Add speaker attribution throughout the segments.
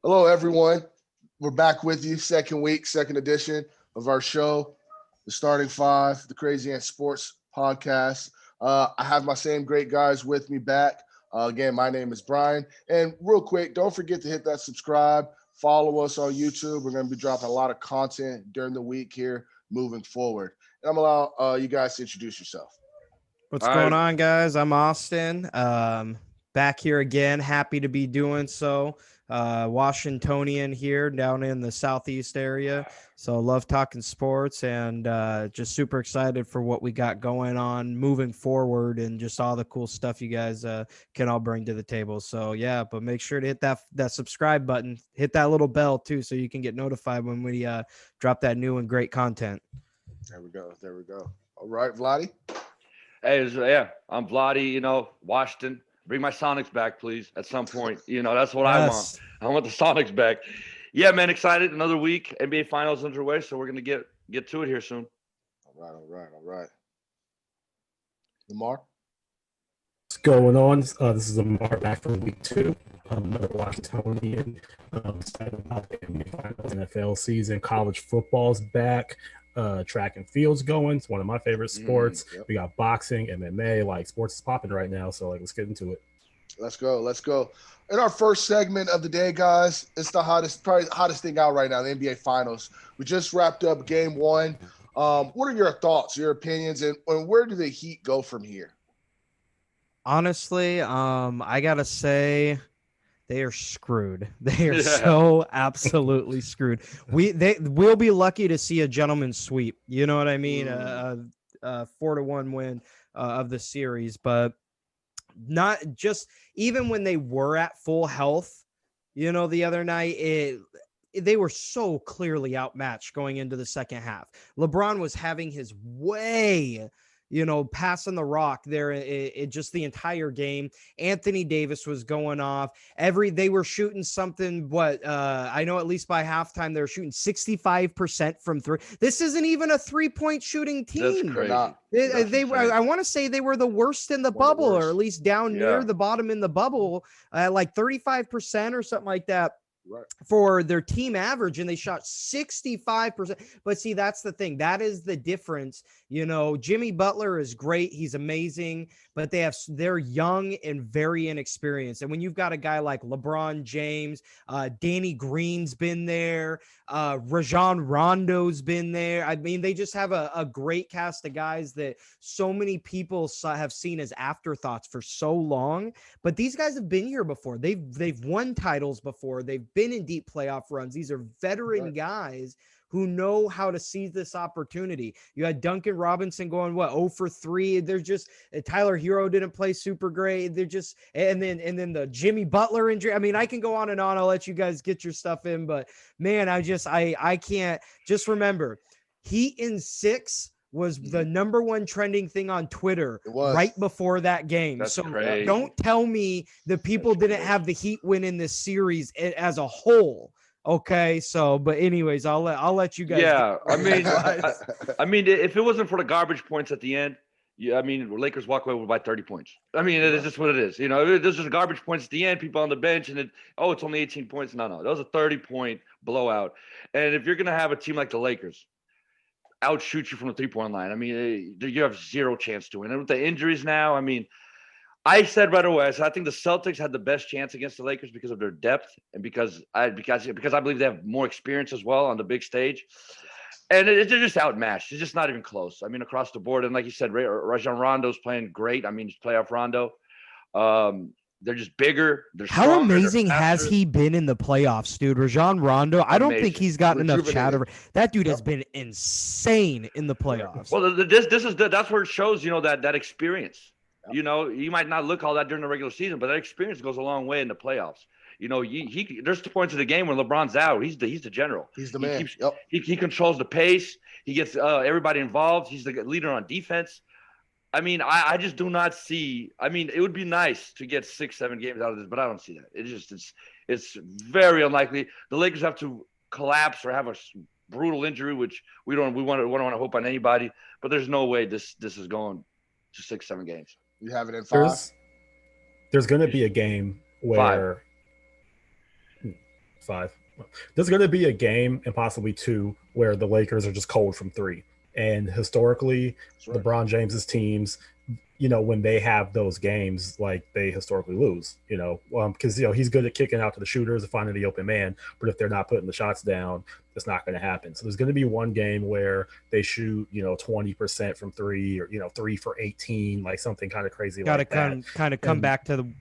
Speaker 1: Hello, everyone. We're back with you. Second week, second edition of our show, The Starting Five, the Crazy Ant Sports Podcast. I have my same great guys with me back. Again, my name is Brian. And real quick, don't forget to hit that subscribe. Follow us on YouTube. We're going to be dropping a lot of content during the week here moving forward. And I'm going to allow you guys to introduce yourself.
Speaker 2: What's going on, guys? I'm Austin. Back here again. Happy to be doing so. Washingtonian here down in the southeast area. So love talking sports and just super excited for what we got going on moving forward and just all the cool stuff you guys can all bring to the table. So yeah, but make sure to hit that subscribe button, hit that little bell too, so you can get notified when we drop that new and great content.
Speaker 1: There we go. All right, Vladdy.
Speaker 3: Hey, I'm Vladdy, Washington. Bring my Sonics back, please, at some point. That's what I want. I want the Sonics back. Yeah, man, excited. Another week. NBA Finals underway, so we're going to get to it here soon.
Speaker 1: All right. Lamar?
Speaker 4: What's going on? This is Lamar back from week 2. Another Washingtonian. Excited about the NBA Finals, NFL season. College football's back. Track and field's going. It's one of my favorite sports. Yep. We got boxing, MMA, like sports is popping right now. So let's get into it.
Speaker 1: Let's go. In our first segment of the day, guys, it's probably the hottest thing out right now, the NBA Finals. We just wrapped up game 1. What are your thoughts, your opinions, and where do the Heat go from here?
Speaker 2: Honestly, I gotta say, they are screwed. They are so absolutely screwed. We'll be lucky to see a gentleman's sweep. You know what I mean? 4-1 win of the series, but not just even when they were at full health. The other night they were so clearly outmatched going into the second half. LeBron was having his way. Passing the rock there it just the entire game. Anthony Davis was going off. They were shooting something. I know at least by halftime they were shooting 65% from 3. This isn't even a 3-point shooting team.
Speaker 3: That's crazy.
Speaker 2: I want to say they were the worst in the bubble, or at least down near the bottom in the bubble, like 35% or something like that. Right. For their team average, and they shot 65%. But see, that's the thing. That is the difference. Jimmy Butler is great. He's amazing, but they're young and very inexperienced. And when you've got a guy like LeBron James, Danny Green's been there, Rajon Rondo's been there. I mean, they just have a great cast of guys that so many people have seen as afterthoughts for so long. But these guys have been here before. They've won titles before. They've been in deep playoff runs. These are veteran guys who know how to seize this opportunity. You had Duncan Robinson going 0 for 3. They're just Tyler Hero didn't play super great. They're just and then the Jimmy Butler injury. I mean, I can go on and on. I'll let you guys get your stuff in, but man, I can't. Just remember, Heat in 6 was the number one trending thing on Twitter right before that game.
Speaker 3: That's
Speaker 2: so
Speaker 3: crazy.
Speaker 2: Don't tell me the people didn't have the Heat win in this series as a whole. Okay, but anyways, I'll let you guys.
Speaker 3: Yeah, I mean, if it wasn't for the garbage points at the end, Lakers walk away with by 30 points. I mean, it's just what it is. There's just garbage points at the end. People on the bench, and it's only 18 points. No, that was a 30-point blowout. And if you're gonna have a team like the Lakers outshoot you from the 3-point line, I mean, you have zero chance to win. And with the injuries now, I mean, I said right away, I think the Celtics had the best chance against the Lakers because of their depth and because I believe they have more experience as well on the big stage. And they're just outmatched. It's just not even close. I mean, across the board. And like you said, Rajon Rondo's playing great. I mean, he's playoff Rondo. They're just bigger.
Speaker 2: How amazing has he been in the playoffs, dude? Rajon Rondo. I don't think he's gotten enough chatter. That dude has been insane in the playoffs.
Speaker 3: Well, that's where it shows, that experience. You might not look all that during the regular season, but that experience goes a long way in the playoffs. There's 2 points of the game when LeBron's out. He's the general.
Speaker 1: He's the man.
Speaker 3: He controls the pace. He gets everybody involved. He's the leader on defense. I mean, I just do not see. I mean, it would be nice to get 6-7 games out of this, but I don't see that. It's very unlikely. The Lakers have to collapse or have a brutal injury, which we don't want to hope on anybody. But there's no way this is going to 6-7 games.
Speaker 1: You have it in 5.
Speaker 4: There's going to be a game where 5. There's going to be a game and possibly 2 where the Lakers are just cold from 3. And historically, right. LeBron James's teams, when they have those games, like they historically lose, because, he's good at kicking out to the shooters and finding the open man. But if they're not putting the shots down, it's not going to happen. So there's going to be one game where they shoot, 20% from 3 or, 3 for 18, like something kind of crazy like that.
Speaker 2: Kind of come back to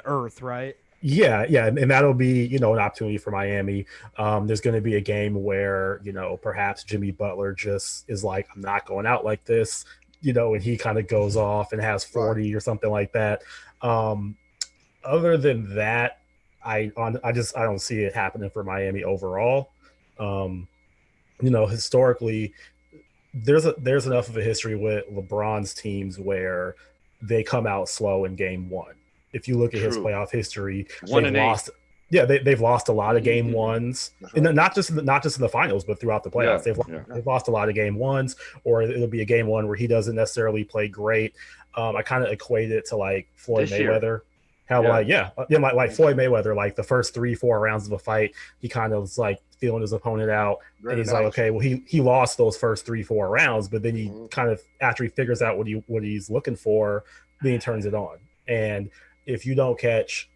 Speaker 2: earth, right?
Speaker 4: Yeah, and that'll be, an opportunity for Miami. There's going to be a game where, perhaps Jimmy Butler just is like, I'm not going out like this, and he kind of goes off and has 40 or something like that. Other than that, I don't see it happening for Miami overall. Historically, there's enough of a history with LeBron's teams where they come out slow in game 1. If you look at his playoff history, they've lost. Yeah, they've lost a lot of game ones, and not just in the finals, but throughout the playoffs. They've lost a lot of game 1s, or it'll be a game 1 where he doesn't necessarily play great. I kind of equate it to like Floyd Mayweather. Like Floyd Mayweather, like the first 3-4 rounds of a fight, he kind of was like feeling his opponent out, and he's like, okay, well he lost those first 3-4 rounds, but then he kind of, after he figures out what he's looking for, then he turns it on. And if you don't catch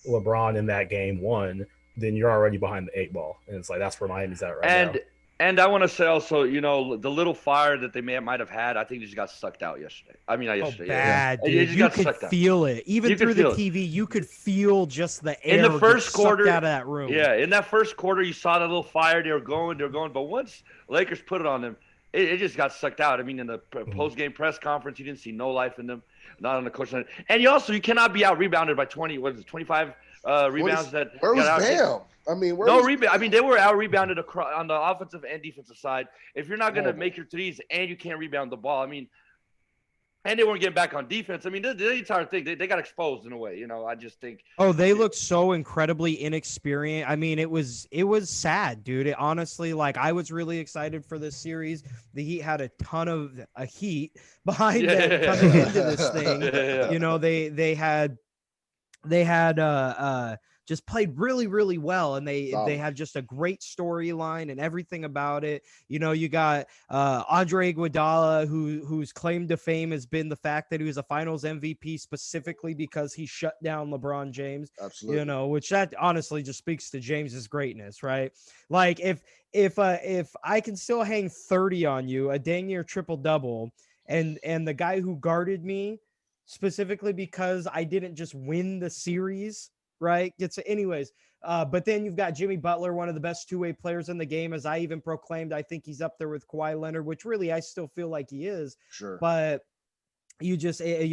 Speaker 4: LeBron in that game 1, then you're already behind the 8 ball. And it's like, that's where Miami's at right now.
Speaker 3: And I want to say also, the little fire that they might have had, I think they just got sucked out yesterday. I mean, not yesterday.
Speaker 2: Bad, dude. You could feel it. Even through the TV, you could feel just the air
Speaker 3: in the first quarter
Speaker 2: out of that room.
Speaker 3: Yeah, in that first quarter, you saw that little fire. They were going. But once Lakers put it on them, it just got sucked out. I mean, in the post-game press conference, you didn't see no life in them. Not on the coach. And you cannot be out-rebounded by 25 rebounds.
Speaker 1: Where was Bam? I mean,
Speaker 3: rebound. I mean, they were out-rebounded on the offensive and defensive side. If you're not going to make your threes and you can't rebound the ball, I mean, and they weren't getting back on defense. I mean, the entire thing, they got exposed in a way. I just think.
Speaker 2: Oh, they looked so incredibly inexperienced. I mean, it was sad, dude. Honestly, like, I was really excited for this series. The Heat had a ton of heat behind them coming into this thing. They had just played really, really well, and they have just a great storyline and everything about it. You got Andre Iguodala, whose claim to fame has been the fact that he was a Finals MVP specifically because he shut down LeBron James.
Speaker 1: Absolutely.
Speaker 2: Which that honestly just speaks to James's greatness, right? Like if I can still hang 30 on you, a dang near triple double, and the guy who guarded me specifically because I didn't just win the series. Right. Anyways. But then you've got Jimmy Butler, one of the best two-way players in the game. As I even proclaimed, I think he's up there with Kawhi Leonard, which really I still feel like he is.
Speaker 1: Sure.
Speaker 2: But you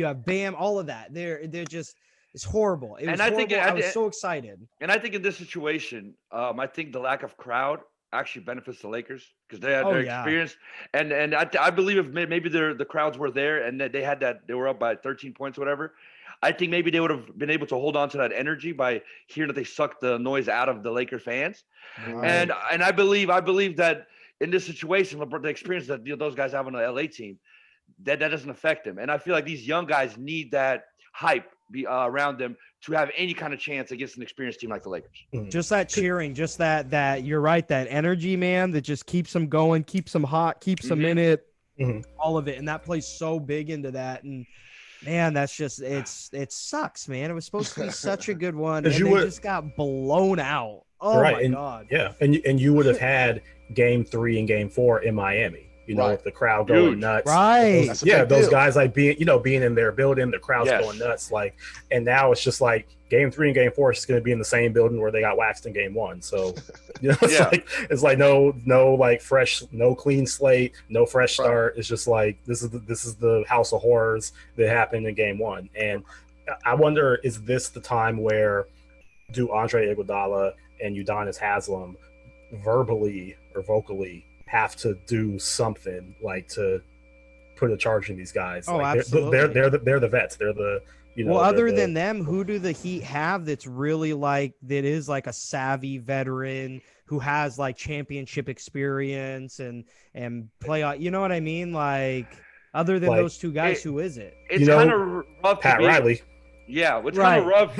Speaker 2: have Bam, all of that. They're just, it's horrible. It was horrible. I was so excited.
Speaker 3: And I think in this situation, I think the lack of crowd actually benefits the Lakers because they had their experience. And I believe if maybe the crowds were there and that they were up by 13 points, whatever. I think maybe they would have been able to hold on to that energy by hearing that they sucked the noise out of the Laker fans. Right. And I believe that in this situation, the experience that those guys have on the LA team, that doesn't affect them. And I feel like these young guys need that hype around them to have any kind of chance against an experienced team like the Lakers.
Speaker 2: Just that cheering, just that you're right, that energy, man, that just keeps them going, keeps them hot, keeps them in it, all of it. And that plays so big into that. And man, that's just it sucks, man. It was supposed to be such a good one, and they just got blown out. Oh my God.
Speaker 4: Yeah, and you would have had game 3 and game 4 in Miami. With the crowd going nuts.
Speaker 2: Right.
Speaker 4: Those guys like being in their building, the crowd's going nuts. Like, and now it's just like game 3 and game 4 is just going to be in the same building where they got waxed in game 1. So, it's like no like fresh, no clean slate, no fresh start. It's just like this is the house of horrors that happened in game 1. And I wonder, is this the time where do Andre Iguodala and Udonis Haslem verbally or vocally have to do something like to put a charge in these guys?
Speaker 2: Oh,
Speaker 4: like,
Speaker 2: absolutely.
Speaker 4: They're the vets. They're the
Speaker 2: other than them, who do the Heat have that's really that is like a savvy veteran who has like championship experience and playoff? You know what I mean? Like, other than those two guys, who is it?
Speaker 3: It's kind of rough.
Speaker 4: Pat Riley.
Speaker 3: Yeah, it's kind of rough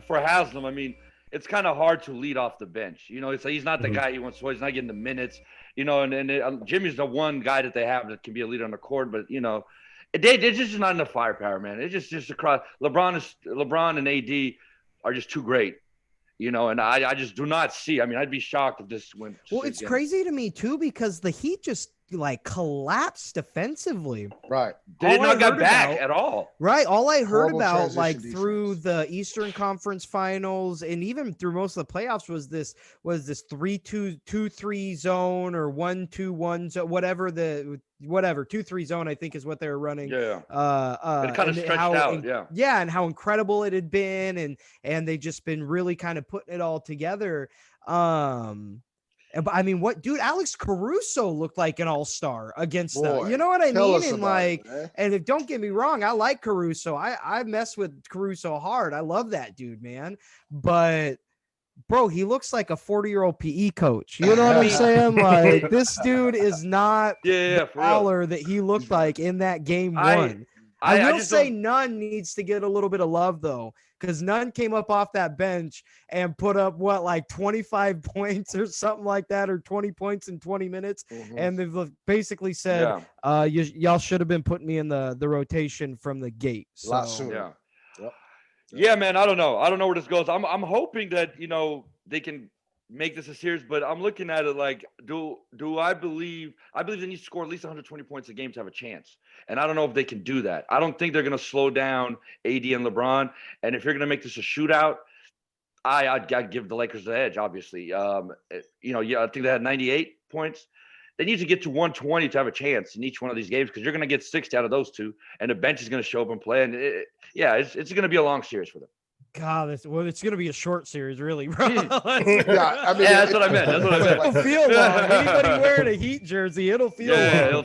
Speaker 3: for Haslam. I mean, it's kind of hard to lead off the bench. You know, it's like he's not the guy he wants to. He's not getting the minutes. You know, and Jimmy's the one guy that they have that can be a leader on the court. But you know, they're just not enough firepower, man. It's just across. LeBron and AD are just too great. You know, and I just do not see. I mean, I'd be shocked if this went.
Speaker 2: Well, it's crazy to me too because the Heat just like collapsed defensively.
Speaker 1: Right.
Speaker 3: They did not get back at all.
Speaker 2: Right. All I heard
Speaker 1: Horrible
Speaker 2: about like
Speaker 1: transition
Speaker 2: through
Speaker 1: defense.
Speaker 2: the Eastern Conference Finals and even through most of the playoffs was this 3-2-2-3 zone or 1-2-1 zone, whatever 2-3 zone I think is what they were running.
Speaker 3: Yeah. It kind of stretched out.
Speaker 2: Yeah, and how incredible it had been, and they just been really kind of putting it all together. But I mean, what, dude? Alex Caruso looked like an all-star against them. You know what I mean? And like, and don't get me wrong, I like Caruso. I mess with Caruso hard. I love that dude, man. But bro, he looks like a 40-year-old PE coach. You know what I'm saying? Like, this dude is not the baller that he looked like in that game one. I will say Nunn needs to get a little bit of love though, because Nunn came up off that bench and put up like 25 points or something like that, or 20 points in 20 minutes. And they've basically said, y'all should have been putting me in the rotation from the gate. So,
Speaker 1: a lot sooner.
Speaker 3: Yeah, man. I don't know where this goes. I'm hoping that, you know, they can make this a series, but I'm looking at it like, do I believe they need to score at least 120 points a game to have a chance. And I don't know if they can do that. I don't think they're going to slow down AD and LeBron. And if you're going to make this a shootout, I'd give the Lakers the edge, obviously. I think they had 98 points. They need to get to 120 to have a chance in each one of these games, because you're going to get 60 out of those two, and the bench is going to show up and play. And it's going to be a long series for them.
Speaker 2: God, it's going to be a short series, really, bro.
Speaker 3: That's what I meant.
Speaker 2: It'll feel long. Anybody wearing a Heat jersey, it'll feel long.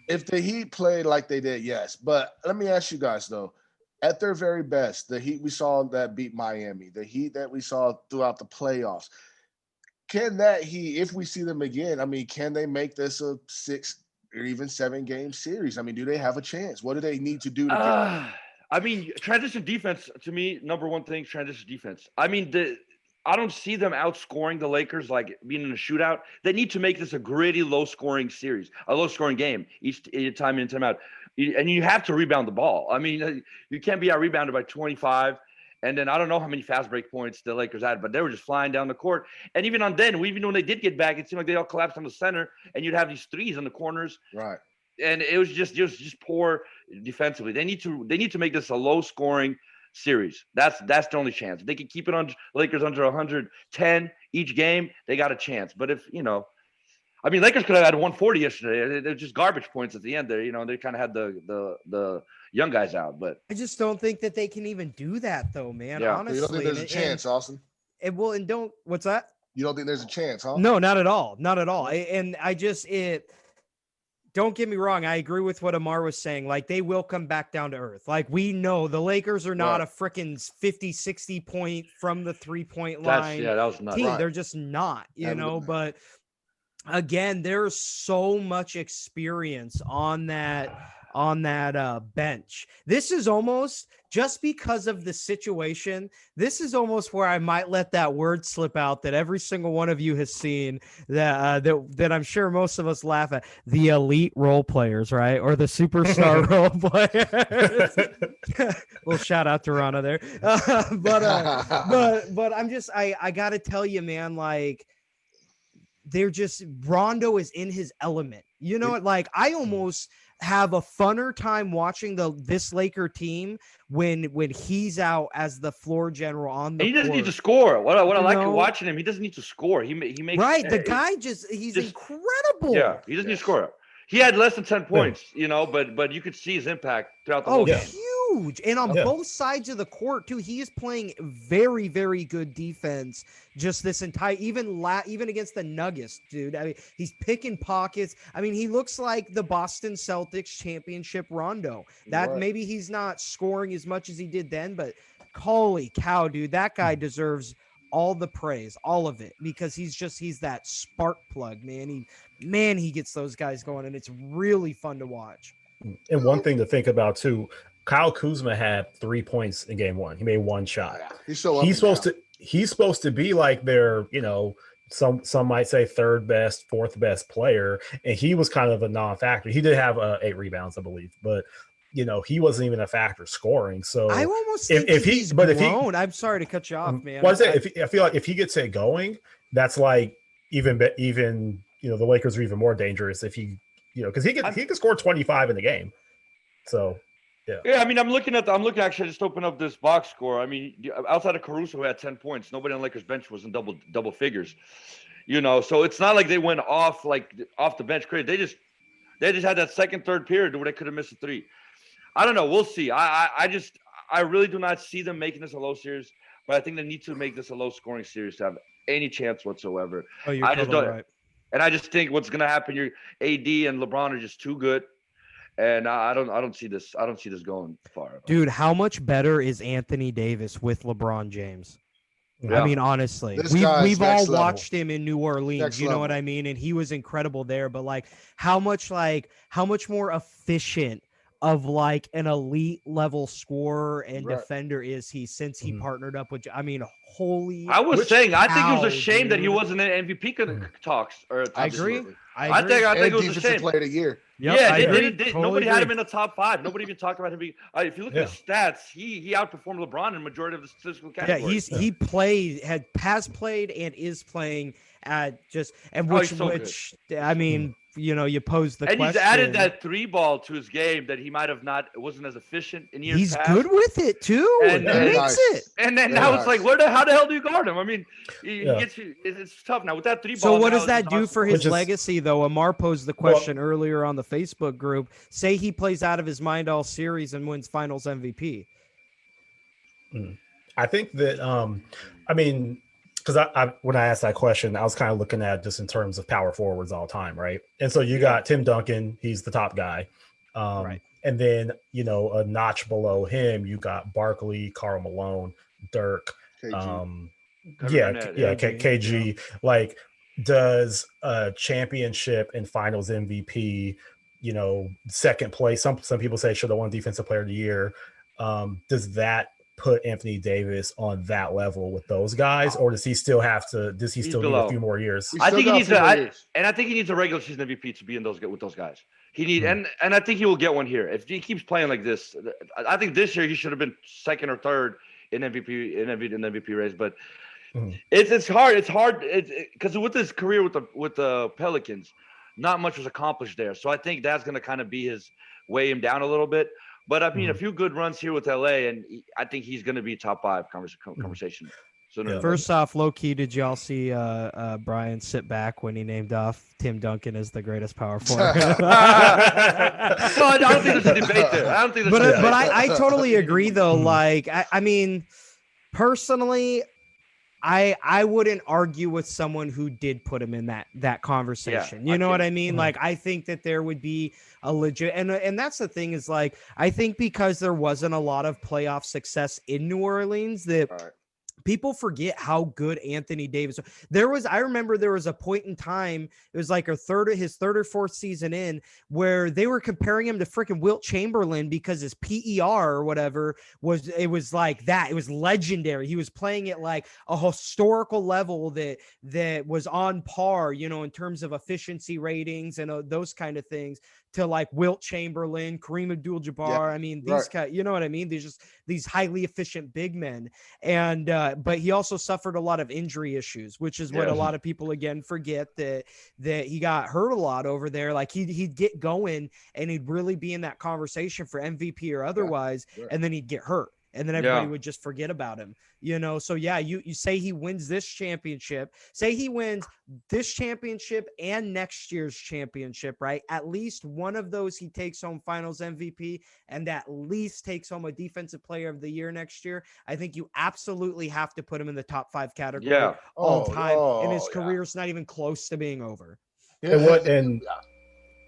Speaker 1: If the Heat played like they did, yes. But let me ask you guys, though. At their very best, the Heat we saw that beat Miami, the Heat that we saw throughout the playoffs, can that Heat, if we see them again, I mean, can they make this a 6 or even 7 game series? I mean, do they have a chance? What do they need to do to get
Speaker 3: I mean, transition defense, to me, number one thing, transition defense. I mean, I don't see them outscoring the Lakers, like being in a shootout. They need to make this a gritty, low-scoring series, a low-scoring game each time in, time out. And you have to rebound the ball. I mean, you can't be out-rebounded by 25. And then I don't know how many fast break points the Lakers had, but they were just flying down the court. And even when they did get back, it seemed like they all collapsed on the center, and you'd have these threes in the corners.
Speaker 1: Right.
Speaker 3: And it was just poor defensively. They need to make this a low scoring series. That's the only chance. If they can keep it on Lakers under 110 each game, they got a chance. But if, you know, I mean, Lakers could have had 140 yesterday. They're just garbage points at the end there. You know, they kind of had the young guys out. But
Speaker 2: I just don't think that they can even do that, though, man.
Speaker 3: Yeah.
Speaker 2: Honestly,
Speaker 1: You don't think there's a chance, Austin?
Speaker 2: What's that?
Speaker 1: You don't think there's a chance, huh?
Speaker 2: No, not at all. Not at all. Don't get me wrong. I agree with what Amar was saying. Like, they will come back down to earth. Like, we know the Lakers are not a freaking 50, 60 point from the 3-point line
Speaker 3: that was nuts.
Speaker 2: team.
Speaker 1: Right.
Speaker 2: They're just not, you know, but again, there's so much experience on that bench. This is almost, just because of the situation, this is almost where I might let that word slip out that every single one of you has seen, that I'm sure most of us laugh at, the elite role players, right? Or the superstar role players. Well, shout out to Rana there. But I'm just, I gotta tell you, man, like, Rondo is in his element. You know what? Like, I almost have a funner time watching this Laker team when he's out as the floor general on the court.
Speaker 3: He doesn't need to score. What I like watching him, he doesn't need to score. He makes
Speaker 2: right. The guy he's incredible.
Speaker 3: Yeah, he doesn't need to score. He had less than 10 points, you know, but you could see his impact throughout the whole game.
Speaker 2: Huge. And on both sides of the court too, he is playing very, very good defense. Just this entire, even against the Nuggets, dude. I mean, he's picking pockets. I mean, he looks like the Boston Celtics championship Rondo. Maybe he's not scoring as much as he did then, but holy cow, dude, that guy deserves all the praise, all of it, because he's that spark plug, man. He gets those guys going, and it's really fun to watch.
Speaker 4: And one thing to think about too, Kyle Kuzma had 3 points in game one. He made one shot.
Speaker 1: He's
Speaker 4: he's supposed to be like their, some might say third best, fourth best player, and he was kind of a non-factor. He did have 8 rebounds, I believe, but he wasn't even a factor scoring. So
Speaker 2: I almost think he's grown. I'm sorry to cut you off, man.
Speaker 4: Well, I feel like if he gets it going, that's like even the Lakers are even more dangerous if he because he could score 25 in the game. So
Speaker 3: yeah. I mean, I'm looking actually. I just opened up this box score. I mean, outside of Caruso, who had 10 points, nobody on Lakers bench was in double figures. So it's not like they went off the bench crazy. They just had that second, third period where they could have missed a 3. I don't know. We'll see. I really do not see them making this a low series, but I think they need to make this a low scoring series to have any chance whatsoever.
Speaker 2: Oh, you're totally right.
Speaker 3: And I just think what's going to happen, your AD and LeBron are just too good. And I don't see this going far.
Speaker 2: Dude, how much better is Anthony Davis with LeBron James? Yeah. I mean, honestly, we've all watched him in New Orleans. You know what I mean? And he was incredible there. But how much more efficient of an elite level scorer and defender is he since he partnered up with? I mean, I
Speaker 3: think it was a shame that he wasn't in MVP talks.
Speaker 2: I agree.
Speaker 3: I think it was a shame.
Speaker 1: Player of the year.
Speaker 3: Yep, nobody had him in the top 5. Nobody even talked about him. If you look at his stats, he outperformed LeBron in the majority of the statistical categories.
Speaker 2: Yeah, has played and is playing at which I mean. You pose the question. And
Speaker 3: he's added that 3 ball to his game that he might have wasn't as efficient in years past.
Speaker 2: He's good with it too. And he makes it.
Speaker 3: And then now it's like, how the hell do you guard him? I mean, it's tough now with that 3 ball.
Speaker 2: So what does that do for his legacy, though? Amar posed the question earlier on the Facebook group. Say he plays out of his mind all series and wins Finals MVP.
Speaker 4: I think that, because when I asked that question, I was kind of looking at just in terms of power forwards all time, right? And so you got Tim Duncan, he's the top guy. Right. And then, a notch below him, you got Barkley, Karl Malone, Dirk.
Speaker 1: KG.
Speaker 4: KG. Does a championship and finals MVP, second place, some people say should have won defensive player of the year. Does that put Anthony Davis on that level with those guys, or does he still need a few more years?
Speaker 3: I think he needs a regular season MVP to be with those guys. He need and I think he will get one here if he keeps playing like this. I think this year he should have been second or third in MVP race, but it's hard. It's hard because with his career with the Pelicans, not much was accomplished there. So I think that's going to kind of be weigh him down a little bit. But I mean, a few good runs here with LA, and I think he's going to be top 5 conversation.
Speaker 2: First off, low key, did y'all see Brian sit back when he named off Tim Duncan as the greatest power forward?
Speaker 3: I don't think there's a debate there.
Speaker 2: But I totally agree, though. I mean, personally, I wouldn't argue with someone who did put him in that conversation. You know what I mean? I think that there would be a legit, and that's the thing is I think because there wasn't a lot of playoff success in New Orleans that people forget how good Anthony Davis was. I remember there was a point in time, it was his third or fourth season in, where they were comparing him to freaking Wilt Chamberlain because his PER or whatever was like that. It was legendary. He was playing at a historical level that was on par, in terms of efficiency ratings and those kind of things, to Wilt Chamberlain, Kareem Abdul-Jabbar. Yeah, I mean, these guys, you know what I mean? There's just these highly efficient big men. And, but he also suffered a lot of injury issues, which is what a lot of people again forget, that he got hurt a lot over there. He'd get going and he'd really be in that conversation for MVP or otherwise. And then he'd get hurt. And then everybody would just forget about him, So you say he wins this championship, say he wins this championship and next year's championship, right? At least one of those he takes home Finals MVP and at least takes home a Defensive Player of the Year next year. I think you absolutely have to put him in the top 5 category all time. And his career's not even close to being over.
Speaker 4: Yeah.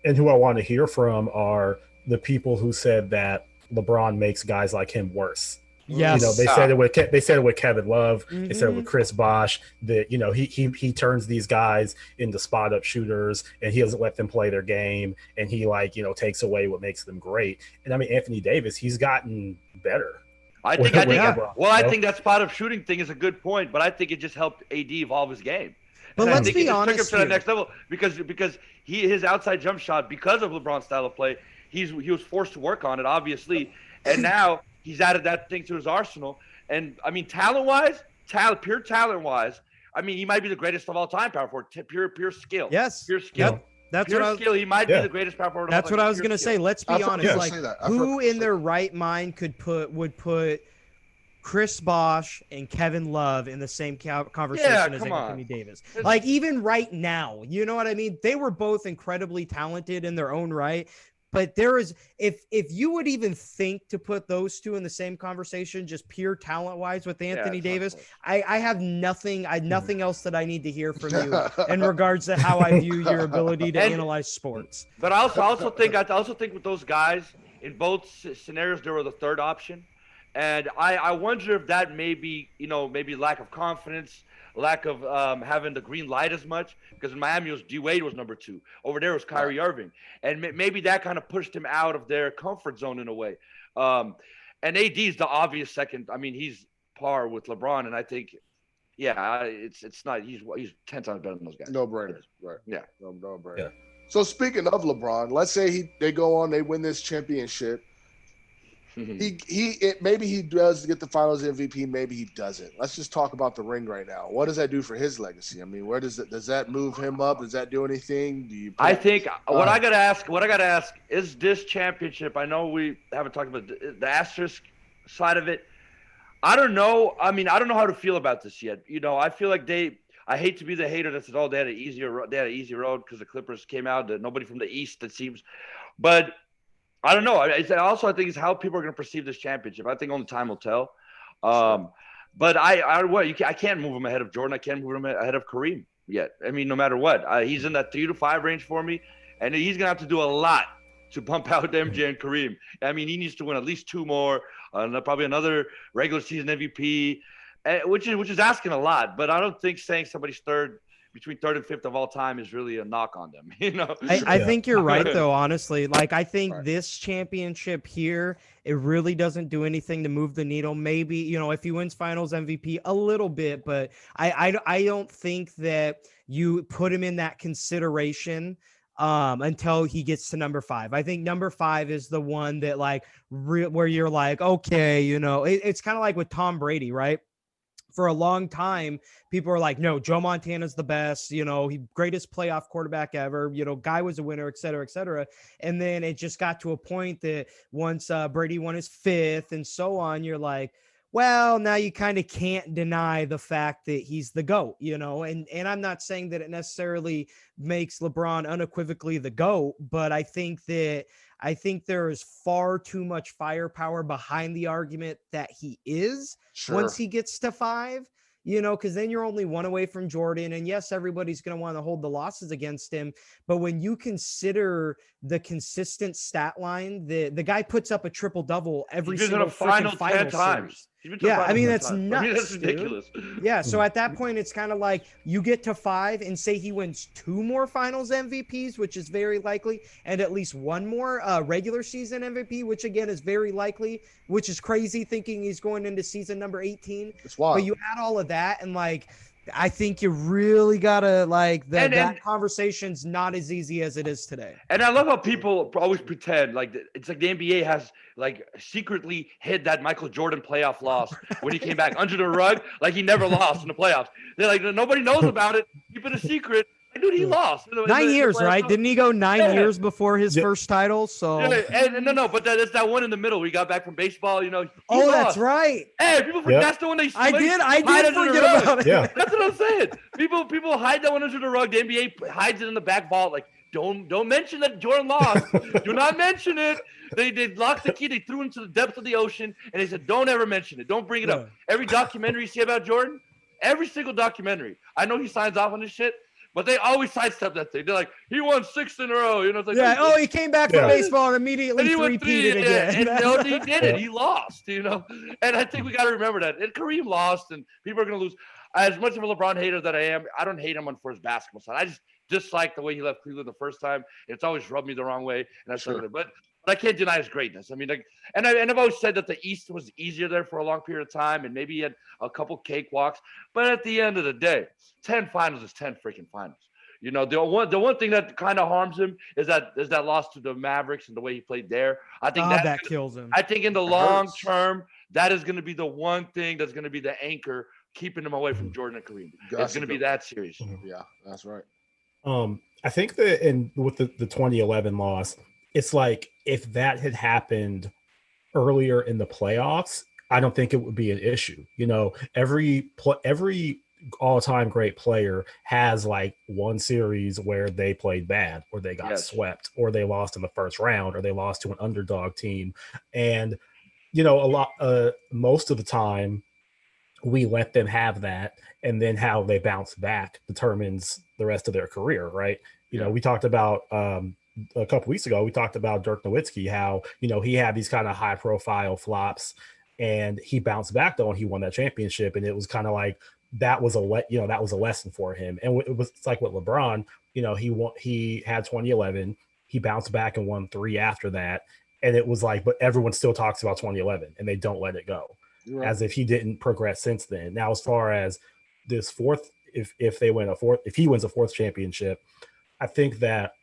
Speaker 4: And who I want to hear from are the people who said that LeBron makes guys like him worse.
Speaker 2: Yes.
Speaker 4: They said it with Kevin Love. They said it with Chris Bosh, that he turns these guys into spot up shooters and he doesn't let them play their game, and he takes away what makes them great. And I mean, Anthony Davis, he's gotten better.
Speaker 3: I think that spot up shooting thing is a good point, but I think it just helped AD evolve his game.
Speaker 2: But
Speaker 3: and
Speaker 2: let's
Speaker 3: I think
Speaker 2: be
Speaker 3: it just
Speaker 2: honest
Speaker 3: took him to
Speaker 2: here.
Speaker 3: the next level because his outside jump shot, because of LeBron's style of play, he was forced to work on it, obviously, and now he's added that thing to his arsenal. And I mean, pure talent wise, I mean, he might be the greatest of all time power forward. Pure skill.
Speaker 2: Yes.
Speaker 3: Pure skill.
Speaker 2: Yep. That's
Speaker 3: pure
Speaker 2: what
Speaker 3: skill. He might be the greatest power forward.
Speaker 2: That's what I was gonna say. Let's be honest. Like, who in their right mind would put Chris Bosh and Kevin Love in the same conversation as Anthony Davis? Like, even right now, you know what I mean? They were both incredibly talented in their own right. But there is, if you would even think to put those two in the same conversation, just pure talent wise with Anthony Davis, I have nothing. Nothing else that I need to hear from you in regards to how I view your ability to analyze sports.
Speaker 3: But I also think with those guys in both scenarios, they were the third option, and I wonder if that maybe lack of confidence, lack of having the green light as much, because in Miami it was D Wade was number 2. Over there was Kyrie Irving, and maybe that kind of pushed him out of their comfort zone in a way. And AD is the obvious second. I mean, he's par with LeBron, and I think, it's not. He's 10 times better than those guys.
Speaker 1: No brainer, right?
Speaker 3: Yeah,
Speaker 1: no brainer. Yeah. So speaking of LeBron, let's say they go on, they win this championship. Maybe he does get the Finals MVP, maybe he doesn't. Let's just talk about the ring right now. What does that do for his legacy? I mean, where does that move him up? Does that do anything?
Speaker 3: I think what I gotta ask is this championship. I know we haven't talked about the asterisk side of it. I don't know. I mean, I don't know how to feel about this yet. You know, I feel like I hate to be the hater that says, "Oh, they had an easy road because the Clippers came out. Nobody from the East, it seems," but I don't know. I think it's how people are going to perceive this championship. I think only time will tell. But I can't move him ahead of Jordan. I can't move him ahead of Kareem yet. I mean, no matter what, he's in that 3 to 5 range for me, and he's going to have to do a lot to bump out MJ and Kareem. I mean, he needs to win at least 2 more, probably another regular season MVP, which is asking a lot. But I don't think saying somebody's between 3rd and 5th of all time is really a knock on them. You know,
Speaker 2: I think you're right, though, honestly. Like, I think this championship here, it really doesn't do anything to move the needle. Maybe, if he wins Finals MVP a little bit, but I don't think that you put him in that consideration until he gets to number 5. I think number 5 is the one that, like, where you're like, okay, it's kind of like with Tom Brady, right? For a long time, people were like, no, Joe Montana's the best, he greatest playoff quarterback ever, guy was a winner, et cetera, et cetera. And then it just got to a point that once Brady won his 5th and so on, you're like, well, now you kind of can't deny the fact that he's the GOAT, and I'm not saying that it necessarily makes LeBron unequivocally the GOAT, but I think there is far too much firepower behind the argument that he is once he gets to 5, because then you're only 1 away from Jordan. And yes, everybody's going to want to hold the losses against him. But when you consider the consistent stat line, the guy puts up a triple double every single final 10 times. Yeah, I mean, that's nuts. That's ridiculous. Yeah, so at that point, it's kind of like you get to 5 and say he wins 2 more Finals MVPs, which is very likely, and at least 1 more regular season MVP, which again is very likely, which is crazy thinking he's going into season number 18.
Speaker 1: It's wild.
Speaker 2: But you add all of that, and like, I think you really gotta that conversation's not as easy as it is today.
Speaker 3: And I love how people always pretend like it's like the NBA has like secretly hid that Michael Jordan playoff loss when he came back under the rug, like he never lost in the playoffs. They're like, nobody knows about it. Keep it a secret. Dude, he lost.
Speaker 2: 9 years, right? Didn't he go 9 years before his first title? So
Speaker 3: no, but that's that one in the middle. We got back from baseball,
Speaker 2: Oh, that's right.
Speaker 3: Hey, people forget that's the one they.
Speaker 2: I did forget about it.
Speaker 3: Yeah, that's what I'm saying. People hide that one under the rug. The NBA hides it in the back vault. Like, don't mention that Jordan lost. Do not mention it. They locked the key. They threw it into the depths of the ocean, and they said, "Don't ever mention it. Don't bring it up." Every documentary you see about Jordan, every single documentary. I know he signs off on this shit. But they always sidestep that thing. They're like, he won 6 in a row. It's like,
Speaker 2: he came back from baseball and immediately three-peated again.
Speaker 3: And he did it. He lost, And I think we got to remember that. And Kareem lost, and people are going to lose. As much of a LeBron hater that I am, I don't hate him for his basketball side. I just dislike the way he left Cleveland the first time. It's always rubbed me the wrong way, and I struggled with it. but I can't deny his greatness. I mean, like, and I've always said that the East was easier there for a long period of time, and maybe he had a couple cakewalks. But at the end of the day, 10 finals is 10 freaking finals. You know, the one thing that kind of harms him is that loss to the Mavericks and the way he played there. I think
Speaker 2: that kills him.
Speaker 3: I think in the long term, that is going to be the one thing that's going to be the anchor keeping him away from Jordan and Kareem. It's going to be that series.
Speaker 1: Yeah, that's right.
Speaker 4: I think that with the 2011 loss, it's like if that had happened earlier in the playoffs, I don't think it would be an issue. You know, every all-time great player has like one series where they played bad or they got swept or they lost in the first round or they lost to an underdog team. And, you know, most of the time we let them have that, and then how they bounce back determines the rest of their career. Right. You know, we talked about, a couple weeks ago, we talked about Dirk Nowitzki, how, you know, he had these kind of high profile flops and he bounced back though, and he won that championship. And it was kind of like, that was a lesson for him. And it's like with LeBron, you know, he had 2011, he bounced back and won 3 after that. And it was like, but everyone still talks about 2011 and they don't let it go, as if he didn't progress since then. Now, as far as this fourth, if he wins a fourth championship, I think that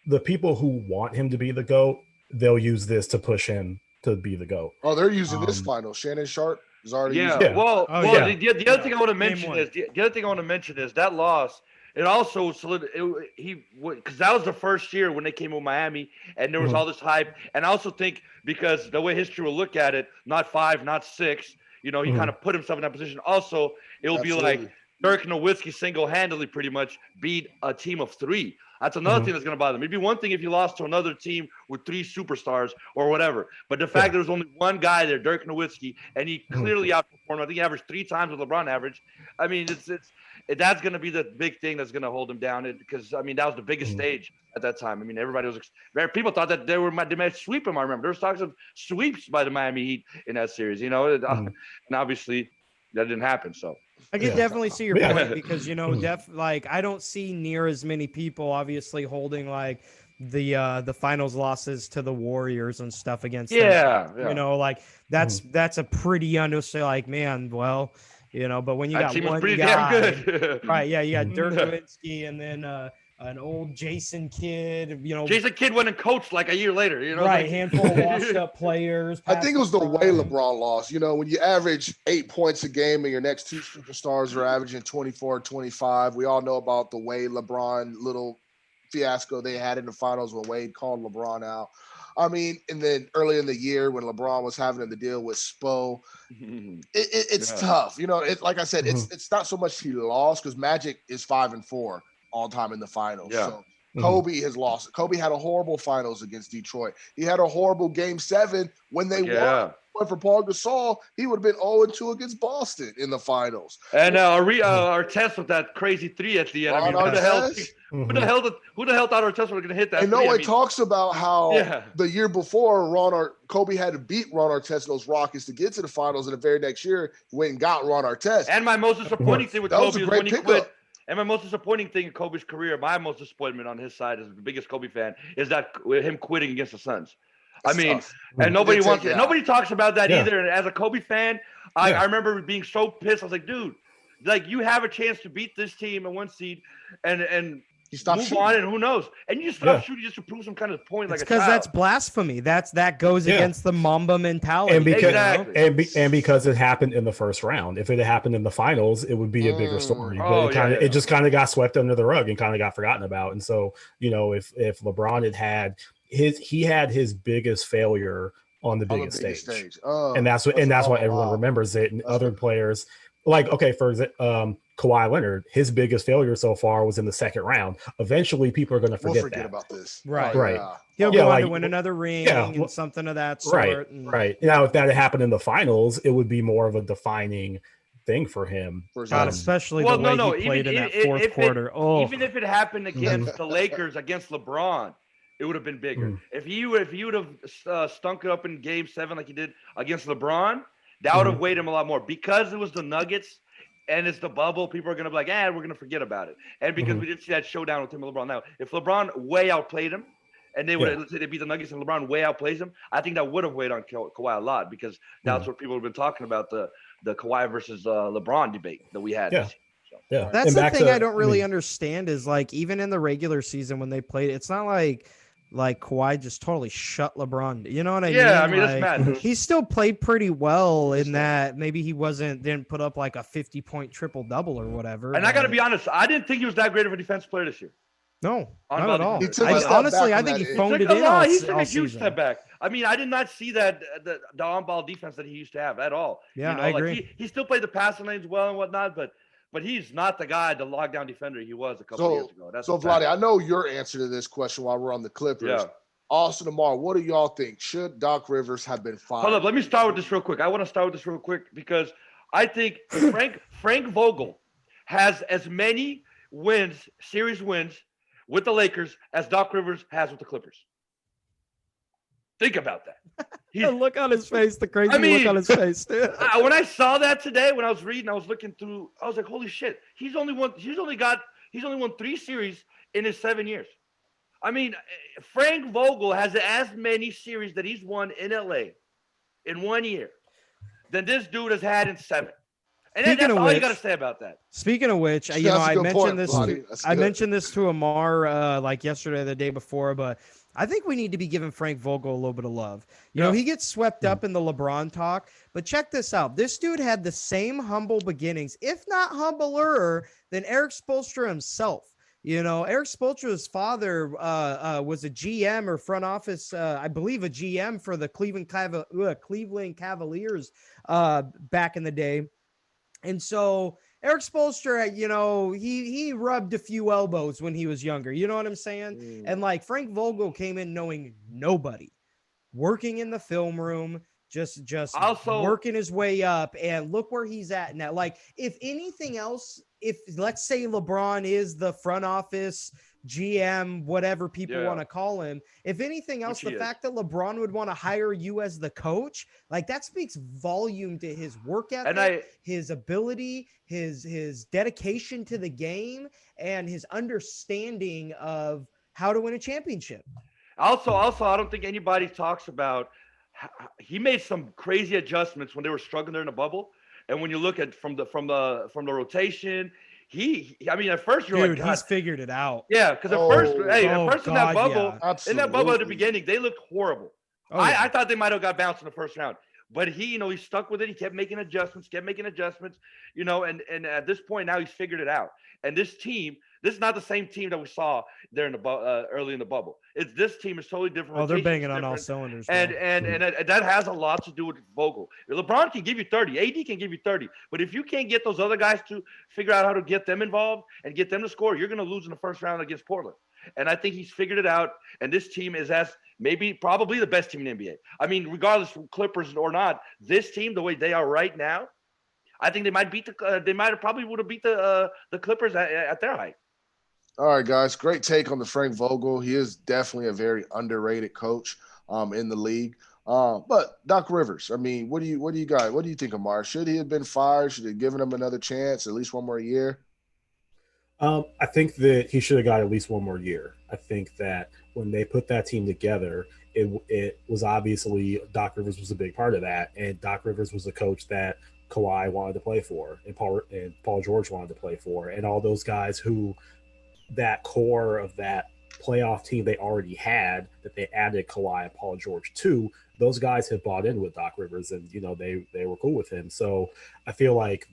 Speaker 4: the people who want him to be the GOAT, they'll use this to push him to be the GOAT.
Speaker 1: Oh, they're using this final. Shannon Sharp is already using
Speaker 3: it. The other thing I want to mention is that loss. It also because that was the first year when they came with Miami, and there was all this hype. And I also think because the way history will look at it, not 5, not 6, you know, he kind of put himself in that position. Also, it will be like Dirk Nowitzki single-handedly pretty much beat a team of 3. That's another thing that's going to bother me. It'd be one thing if you lost to another team with 3 superstars or whatever. But the fact there was only one guy there, Dirk Nowitzki, and he clearly outperformed. I think he averaged 3 times what LeBron averaged. I mean, that's going to be the big thing that's going to hold him down. Because, I mean, that was the biggest stage at that time. I mean, everybody was – people thought that they might sweep him, I remember. There was talks of sweeps by the Miami Heat in that series, you know. And obviously that didn't happen, so.
Speaker 2: I can definitely see your point because, you know, like I don't see near as many people obviously holding like the finals losses to the Warriors and stuff against them. You know, like that's a pretty unnecessary, like, man, well, you know, but when you got one guy, right? Yeah, you got Dirk Nowitzki and then an old Jason Kidd, you know.
Speaker 3: Jason Kidd went and coached like a year later, you know.
Speaker 2: Right, handful of washed up players.
Speaker 1: I think it was the way LeBron lost. You know, when you average 8 points a game and your next 2 superstars are averaging 24, 25, we all know about the Wade LeBron little fiasco they had in the finals when Wade called LeBron out. I mean, and then early in the year when LeBron was having to deal with Spo, it's tough. You know, like I said, it's not so much he lost because Magic is 5-4 all time in the finals. Yeah. So Kobe has lost. Kobe had a horrible finals against Detroit. He had a horrible game 7 when they won. But for Paul Gasol, he would have been 0-2 against Boston in the finals.
Speaker 3: And our test with that crazy 3 at the end. I mean, who the hell thought our test was going to hit that?
Speaker 1: And no one talks about how the year before Kobe had to beat Ron Artest those Rockets to get to the finals, and the very next year went and got Ron Artest.
Speaker 3: And my most disappointing thing with Kobe is when he quit. And my most disappointing thing in Kobe's career, my most disappointment on his side as the biggest Kobe fan, is that him quitting against the Suns. I mean, and nobody talks about that either. And as a Kobe fan, I remember being so pissed. I was like, dude, like you have a chance to beat this team in 1 seed and move on, and who knows? And you just stop shooting just to prove some kind of point. Like
Speaker 2: because that's blasphemy. That goes against the Mamba mentality.
Speaker 4: And because it happened in the first round. If it had happened in the finals, it would be a bigger story. But it just kind of got swept under the rug and kind of got forgotten about. And so, you know, if LeBron had his biggest failure on the biggest stage. And that's why everyone remembers it. And other players, like, okay, for example, Kawhi Leonard, his biggest failure so far was in the second round. Eventually, people are going to forget
Speaker 1: about this.
Speaker 2: Right.
Speaker 1: He'll
Speaker 2: go on to win another ring and something of that sort.
Speaker 4: Right. Now, if that had happened in the finals, it would be more of a defining thing for him.
Speaker 2: Especially the way he played in that fourth quarter.
Speaker 3: Even if it happened against the Lakers, against LeBron, it would have been bigger. If he would have stunk it up in Game 7 like he did against LeBron, that would have weighed him a lot more. Because it was the Nuggets and it's the bubble, people are going to be like, we're going to forget about it. And because we didn't see that showdown with him and LeBron. Now, if LeBron way outplayed him and they would let's say they beat the Nuggets and LeBron way outplays them, I think that would have weighed on Kawhi a lot because that's what people have been talking about, the Kawhi versus LeBron debate that we had.
Speaker 4: Yeah. Yeah.
Speaker 2: That's the thing I don't really understand is like even in the regular season when they played, it's not like Kawhi just totally shut LeBron. You know what I mean?
Speaker 3: Yeah, I mean,
Speaker 2: like,
Speaker 3: that's madness.
Speaker 2: He still played pretty well in that. Maybe he didn't put up like a 50-point triple-double or whatever.
Speaker 3: And I got to be honest, I didn't think he was that great of a defensive player this year.
Speaker 2: No, not at all.
Speaker 1: Honestly,
Speaker 2: I think he phoned it in.
Speaker 3: He took a huge step back. I mean, I did not see that the on-ball defense that he used to have at all.
Speaker 2: Yeah, I agree.
Speaker 3: Like he still played the passing lanes well and whatnot, but he's not the guy, the lockdown defender he was a couple years ago.
Speaker 1: So, Vladdy, I know your answer to this question while we're on the Clippers. Yeah. Austin, Amar, what do y'all think? Should Doc Rivers have been fired?
Speaker 3: Hold up, let me start with this real quick. I want to start with this real quick because I think Frank Vogel has as many series wins with the Lakers as Doc Rivers has with the Clippers. Think about that.
Speaker 2: The look on his face, the crazy look on his face.
Speaker 3: When I saw that today, when I was reading, I was looking through, I was like, holy shit, he's only won 3 series in his 7 years. I mean, Frank Vogel has as many series that he's won in LA in 1 year than this dude has had in 7. And that's all you got to say about that.
Speaker 2: Speaking of which, I mentioned this. I mentioned this to Amar like yesterday or the day before, but I think we need to be giving Frank Vogel a little bit of love. You know, he gets swept up in the LeBron talk, but check this out. This dude had the same humble beginnings, if not humbler, than Eric Spoelstra himself. You know, Eric Spoelstra's father was a GM or front office, I believe a GM for the Cleveland Cavaliers back in the day. And so Eric Spoelstra, you know, he rubbed a few elbows when he was younger. You know what I'm saying? And like Frank Vogel came in knowing nobody, working in the film room, just also working his way up, and look where he's at now. Like, if anything else, if let's say LeBron is the front office GM, whatever people want to call him, if anything else, the fact that LeBron would want to hire you as the coach, like that speaks volume to his work ethic, his ability, his dedication to the game, and his understanding of how to win a championship.
Speaker 3: Also, I don't think anybody talks about he made some crazy adjustments when they were struggling there in the bubble, and when you look at from the rotation. I mean, at first you're like, God.
Speaker 2: He's figured it out.
Speaker 3: Yeah, because at first in that bubble at the beginning, they looked horrible. I thought they might have got bounced in the first round, but he stuck with it. He kept making adjustments, you know, and at this point now he's figured it out. And this is not the same team that we saw there in the early in the bubble. This team is totally different.
Speaker 2: Oh, they're banging on all cylinders.
Speaker 3: And that has a lot to do with Vogel. LeBron can give you 30. AD can give you 30. But if you can't get those other guys to figure out how to get them involved and get them to score, you're going to lose in the first round against Portland. And I think he's figured it out. And this team is probably the best team in the NBA. I mean, regardless of Clippers or not, this team, the way they are right now, I think they might beat probably would have beat the Clippers at their height.
Speaker 1: All right, guys, great take on the Frank Vogel. He is definitely a very underrated coach in the league. But Doc Rivers, I mean, what do you think, Amar? Should he have been fired? Should they have given him another chance, at least one more year?
Speaker 4: I think that he should have got at least one more year. I think that when they put that team together, it was obviously Doc Rivers was a big part of that, and Doc Rivers was a coach that Kawhi wanted to play for, and Paul George wanted to play for, and all those guys who that core of that playoff team they already had that they added Kawhi and Paul George to, those guys had bought in with Doc Rivers, and you know they were cool with him. So I feel like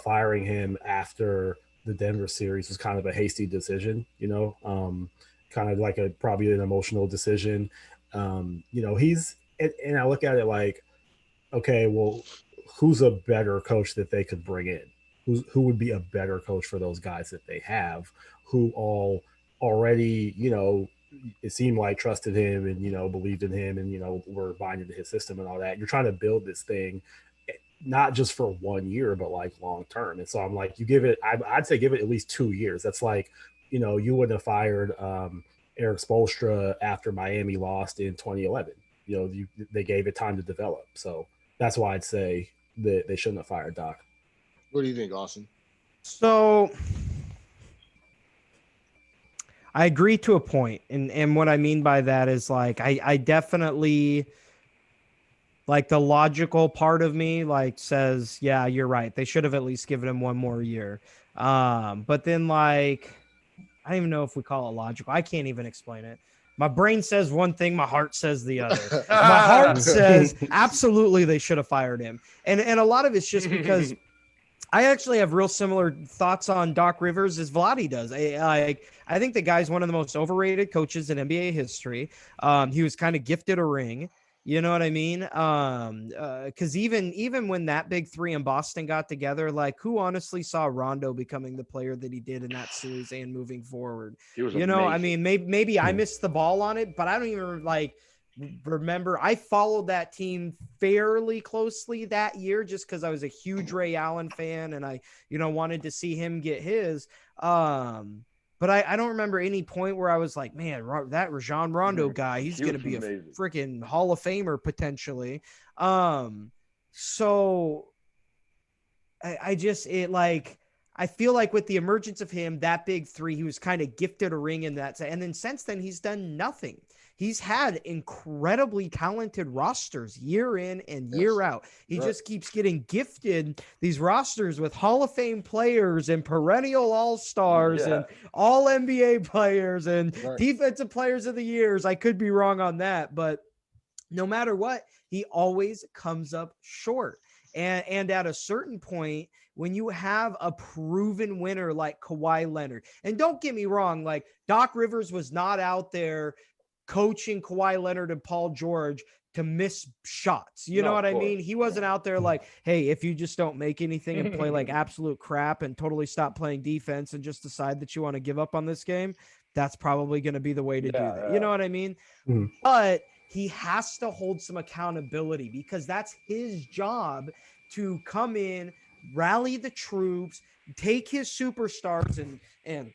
Speaker 4: firing him after the Denver series was kind of a hasty decision, kind of like probably an emotional decision. He's and I look at it like, okay, well, who's a better coach that they could bring in? Who would be a better coach for those guys that they have, who all already, it seemed like trusted him and, believed in him and, were buying into his system and all that. You're trying to build this thing, not just for 1 year, but like long term. And so I'm like, I'd say give it at least 2 years. That's like, you wouldn't have fired Eric Spoelstra after Miami lost in 2011. They gave it time to develop. So that's why I'd say that they shouldn't have fired Doc.
Speaker 1: What do you think, Austin?
Speaker 2: So I agree to a point. And what I mean by that is like, I definitely like the logical part of me like says, yeah, you're right. They should have at least given him one more year. But then like, I don't even know if we call it logical. I can't even explain it. My brain says one thing, my heart says the other. My heart says absolutely they should have fired him. And a lot of it's just because I actually have real similar thoughts on Doc Rivers as Vladi does. I think the guy's one of the most overrated coaches in NBA history. He was kind of gifted a ring. You know what I mean? Because even when that big three in Boston got together, like who honestly saw Rondo becoming the player that he did in that series and moving forward?
Speaker 3: He was
Speaker 2: You know, I
Speaker 3: amazing.
Speaker 2: mean, maybe I missed the ball on it, but I don't even like remember. I followed that team fairly closely that year just because I was a huge Ray Allen fan and I, wanted to see him get his. But I don't remember any point where I was like, man, that Rajon Rondo guy, he's going to be amazing. A freaking Hall of Famer potentially. So I just, I feel like with the emergence of him, that big three, he was kind of gifted a ring in that. And then since then, he's done nothing. He's had incredibly talented rosters year in and year out. He just keeps getting gifted these rosters with Hall of Fame players and perennial all-stars and all NBA players and defensive players of the years. I could be wrong on that, but no matter what, he always comes up short. And at a certain point, when you have a proven winner like Kawhi Leonard, and don't get me wrong, like Doc Rivers was not out there coaching Kawhi Leonard and Paul George to miss shots. You know what I mean? He wasn't out there like, hey, if you just don't make anything and play like absolute crap and totally stop playing defense and just decide that you want to give up on this game, that's probably going to be the way to do that. You know what I mean? Mm-hmm. But he has to hold some accountability because that's his job to come in, rally the troops, take his superstars and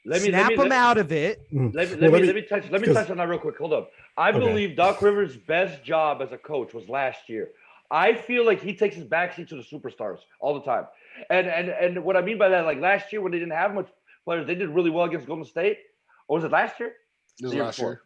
Speaker 2: snap them out of it.
Speaker 3: Let me touch on that real quick. Hold up. I believe Doc Rivers' best job as a coach was last year. I feel like he takes his backseat to the superstars all the time. And what I mean by that, like last year when they didn't have much players, they did really well against Golden State. Or was it last year?
Speaker 1: It was last year.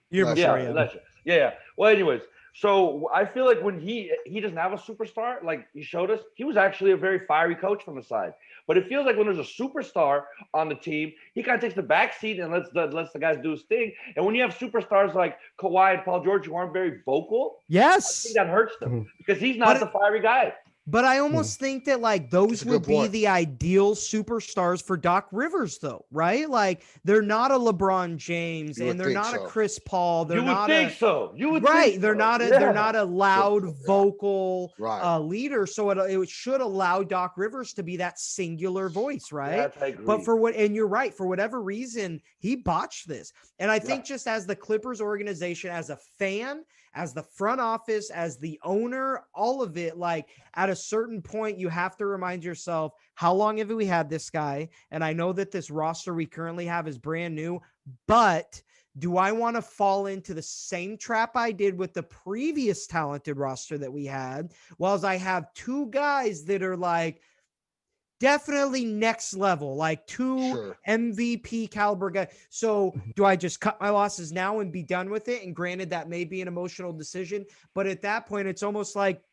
Speaker 3: Last year. Yeah. Well, anyways, so I feel like when he doesn't have a superstar, like he showed us, he was actually a very fiery coach from the side. But it feels like when there's a superstar on the team, he kind of takes the back seat and lets the guys do his thing. And when you have superstars like Kawhi and Paul George who aren't very vocal, I think that hurts them because he's not the fiery guy.
Speaker 2: But I almost think that like those would be the ideal superstars for Doc Rivers, though, right? Like they're not a LeBron James and they're not a Chris Paul. They're not
Speaker 3: They're
Speaker 2: not a loud vocal leader. So it should allow Doc Rivers to be that singular voice, right?
Speaker 3: Yes, I agree.
Speaker 2: But and you're right, for whatever reason, he botched this. And I think just as the Clippers organization, as a fan, as the front office, as the owner, all of it, like at a certain point, you have to remind yourself, how long have we had this guy? And I know that this roster we currently have is brand new, but do I want to fall into the same trap I did with the previous talented roster that we had? Well, as I have two guys that are like, definitely next level, like two MVP caliber guys. So do I just cut my losses now and be done with it? And granted, that may be an emotional decision, but at that point, it's almost like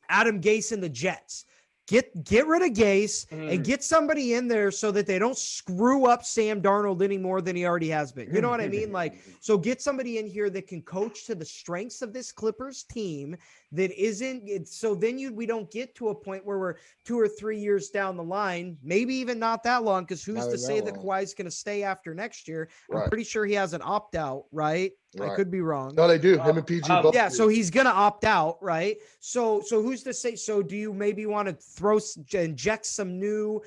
Speaker 2: Adam Gase and the Jets. Get rid of Gase and get somebody in there so that they don't screw up Sam Darnold any more than he already has been. You know what I mean? Like, so get somebody in here that can coach to the strengths of this Clippers team that isn't. So then we don't get to a point where we're 2 or 3 years down the line, maybe even not that long, because who's to say that Kawhi's going to stay after next year? I'm pretty sure he has an opt-out, right? I could be wrong.
Speaker 1: No, they do. Him and PG both.
Speaker 2: Yeah, so he's gonna opt out, right? So who's to say? So do you maybe want to inject some new,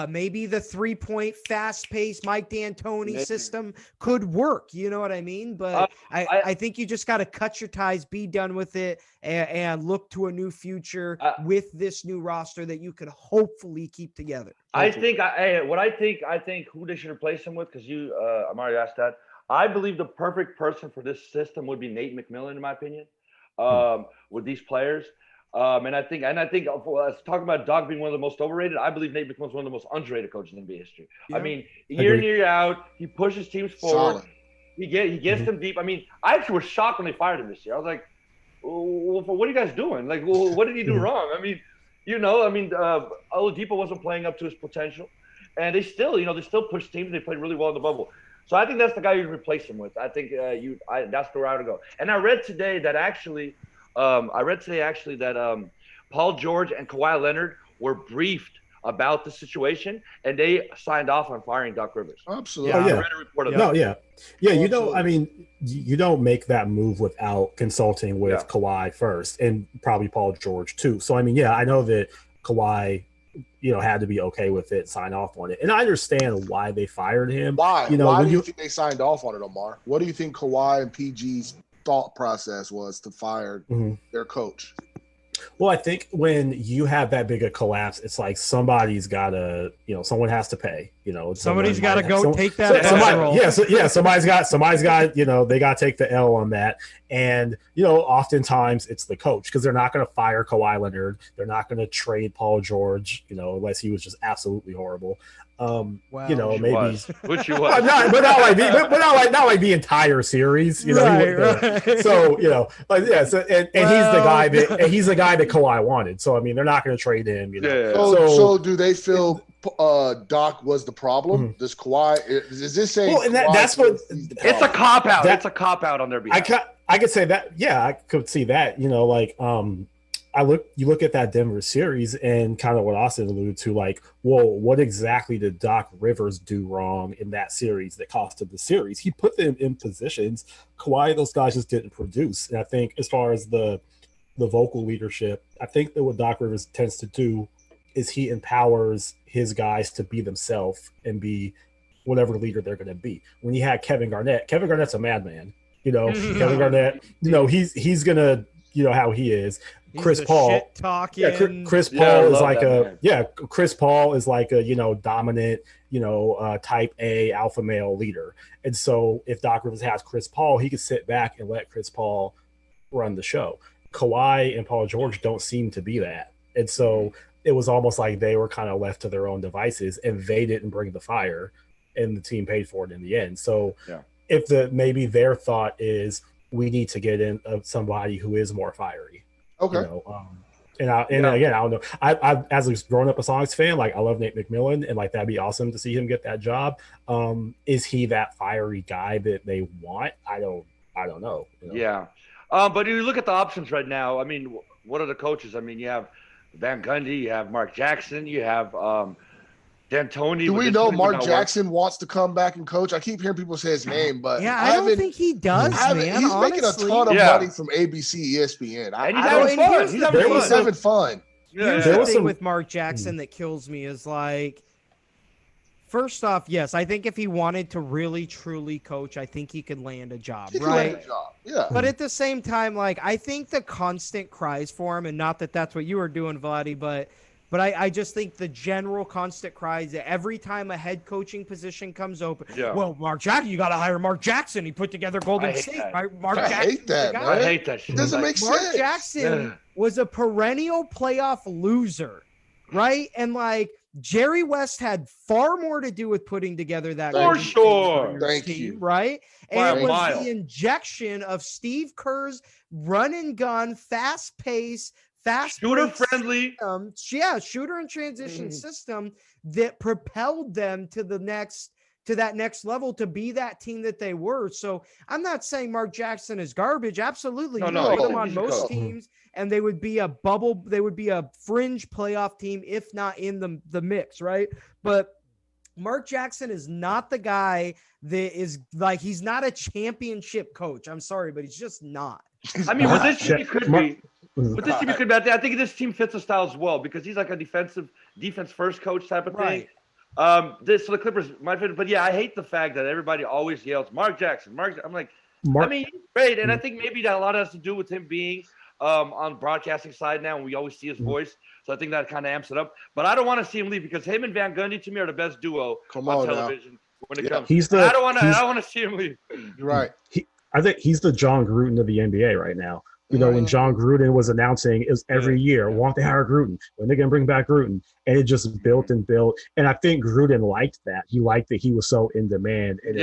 Speaker 2: maybe the 3-point fast-paced Mike D'Antoni system could work? You know what I mean? But I think you just got to cut your ties, be done with it, and look to a new future with this new roster that you could hopefully keep together.
Speaker 3: I think who they should replace him with, because I'm already asked that. I believe the perfect person for this system would be Nate McMillan, in my opinion, with these players. And I think talking about Doc being one of the most overrated, I believe Nate McMillan's one of the most underrated coaches in NBA history.
Speaker 2: Yeah.
Speaker 3: I mean, year in, year out, he pushes teams forward.
Speaker 1: Solid.
Speaker 3: He gets them deep. I mean, I actually was shocked when they fired him this year. I was like, well, what are you guys doing? Like, well, what did he do wrong? I mean, Oladipo wasn't playing up to his potential, and they still push teams. They played really well in the bubble. So I think that's the guy you replace him with. I think that's the route to go. And I read today that Paul George and Kawhi Leonard were briefed about the situation, and they signed off on firing Doc Rivers.
Speaker 1: Absolutely.
Speaker 4: Oh, yeah.
Speaker 3: I read a report of that.
Speaker 4: No, yeah. You don't. I mean, you don't make that move without consulting with Kawhi first, and probably Paul George too. So I mean, I know that Kawhi, had to be okay with it, sign off on it, and I understand why they fired him.
Speaker 1: Why? Why do you think they signed off on it, Omar? What do you think Kawhi and PG's thought process was to fire their coach?
Speaker 4: Well, I think when you have that big a collapse, it's like somebody's got to, someone has to pay.
Speaker 2: Somebody's got to go take that role.
Speaker 4: Somebody's got, they got to take the L on that. And, oftentimes it's the coach, because they're not going to fire Kawhi Leonard. They're not going to trade Paul George, unless he was just absolutely horrible. Maybe
Speaker 3: which he was,
Speaker 4: not like the entire series,
Speaker 2: right.
Speaker 4: So he's the guy that Kawhi wanted. So I mean, they're not going to trade him.
Speaker 1: So do they feel Doc was the problem? Does Kawhi? Is this saying?
Speaker 4: Well, and that's what
Speaker 3: it's a cop out. It's a cop out on their behalf.
Speaker 4: I could say that. Yeah, I could see that. You look at that Denver series and kind of what Austin alluded to, like, well, what exactly did Doc Rivers do wrong in that series that cost him the series? He put them in positions. Kawhi, those guys just didn't produce. And I think as far as the vocal leadership, I think that what Doc Rivers tends to do is he empowers his guys to be themselves and be whatever leader they're going to be. When you had Kevin Garnett's a madman. Kevin Garnett, he's going to, how he is. Chris Paul, Chris Paul is like Chris Paul is like a dominant type A alpha male leader, and so if Doc Rivers has Chris Paul, he could sit back and let Chris Paul run the show. Kawhi and Paul George don't seem to be that, and so it was almost like they were kind of left to their own devices, and they didn't bring the fire, and the team paid for it in the end. So if maybe their thought is we need to get in somebody who is more fiery.
Speaker 1: Okay.
Speaker 4: Again, I don't know. I as a grown up a Sonics fan, like I love Nate McMillan, and like that'd be awesome to see him get that job. Is he that fiery guy that they want? I don't know.
Speaker 3: Yeah. But if you look at the options right now, I mean, what are the coaches? I mean, you have Van Gundy, you have Mark Jackson, you have D'Antoni.
Speaker 1: Do we know Mark Jackson wants to come back and coach? I keep hearing people say his name, but
Speaker 2: I don't think he does, man.
Speaker 1: He's making a ton of money from ABC, ESPN.
Speaker 3: And he's having fun.
Speaker 2: Here's the thing with Mark Jackson that kills me is like, first off, yes, I think if he wanted to really, truly coach, I think he could land a job, right?
Speaker 1: Yeah.
Speaker 2: But at the same time, like, I think the constant cries for him, and not that that's what you were doing, Vladdy, but I just think the general constant cries that every time a head coaching position comes open, well, Mark Jackson, you got to hire Mark Jackson. He put together Golden State, right?
Speaker 1: I hate that, man.
Speaker 3: I hate that shit.
Speaker 1: It doesn't make sense.
Speaker 2: Mark Jackson was a perennial playoff loser, right? And like Jerry West had far more to do with putting together that team, right? And it was the injection of Steve Kerr's run and gun, fast pace,
Speaker 3: shooter friendly
Speaker 2: shooter and transition system that propelled them to that next level to be that team that they were. So I'm not saying Mark Jackson is garbage. Absolutely.
Speaker 3: No.
Speaker 2: Put him on most teams and they would be a fringe playoff team, if not in the mix. Right. But Mark Jackson is not the guy that is like, he's not a championship coach. I'm sorry, but he's just not.
Speaker 3: I mean, with this team, he could be. But this team could be. I think this team fits the style as well because he's like a defense first coach type of thing. So the Clippers might fit, but I hate the fact that everybody always yells Mark Jackson. I'm like, I mean, he's great, and I think maybe that a lot has to do with him being on broadcasting side now, and we always see his voice. So I think that kind of amps it up. But I don't want to see him leave because him and Van Gundy to me are the best duo on television when it comes. I don't want to see him leave.
Speaker 1: You're right.
Speaker 4: I think he's the John Gruden of the NBA right now. You know, when John Gruden was announcing, it was every year, want to hire Gruden? When they're going to bring back Gruden? And it just built and built. And I think Gruden liked that. He liked that he was so in demand. And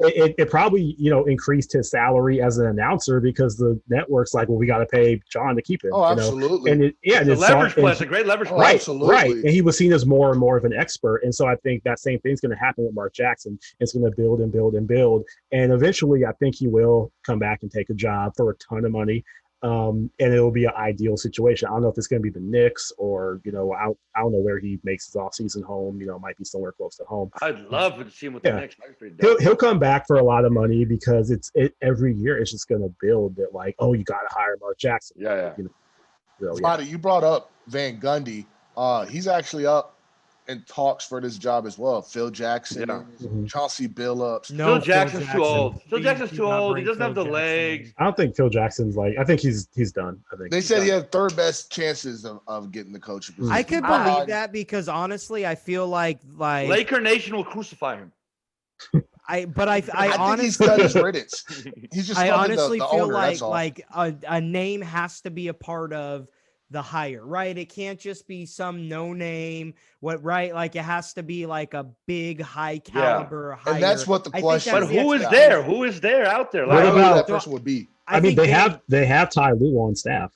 Speaker 4: it probably, you know, increased his salary as an announcer because the network's like, well, we got to pay John to keep him.
Speaker 1: Oh, absolutely.
Speaker 4: You know? And
Speaker 3: it's a leverage play. It's a great leverage play.
Speaker 4: Right,
Speaker 1: absolutely.
Speaker 4: Right. And he was seen as more and more of an expert. And so I think that same thing's going to happen with Mark Jackson. It's going to build and build and build. And eventually, I think he will come back and take a job for a ton of money. And it'll be an ideal situation. I don't know if it's going to be the Knicks or, you know, I don't know where he makes his offseason home. You know, it might be somewhere close to home.
Speaker 3: I'd love to see him with the Knicks.
Speaker 4: He'll come back for a lot of money because every year it's just going to build that like, oh, you got to hire Mark Jackson.
Speaker 3: Yeah.
Speaker 4: You know,
Speaker 1: Friday, you brought up Van Gundy. He's actually up in talks for this job as well. Phil Jackson, Chauncey Billups.
Speaker 3: No, Phil Jackson's too old. Phil Jackson's too old. He doesn't have the legs.
Speaker 4: I don't think Phil Jackson's I think he's done. I think
Speaker 1: they said he had third best chances of getting the coaching position.
Speaker 2: I could believe that because honestly, I feel like
Speaker 3: Laker Nation will crucify him.
Speaker 1: I honestly think he's cut his riddance. He's just. I honestly feel
Speaker 2: owner, like a name has to be a part of the hire, right? It can't just be some no name. Right? Like it has to be like a big high caliber hire.
Speaker 1: And that's what the question.
Speaker 3: But who is there? Who is there out there?
Speaker 1: Like, who that person would be?
Speaker 4: I mean, they have Ty Lue on staff.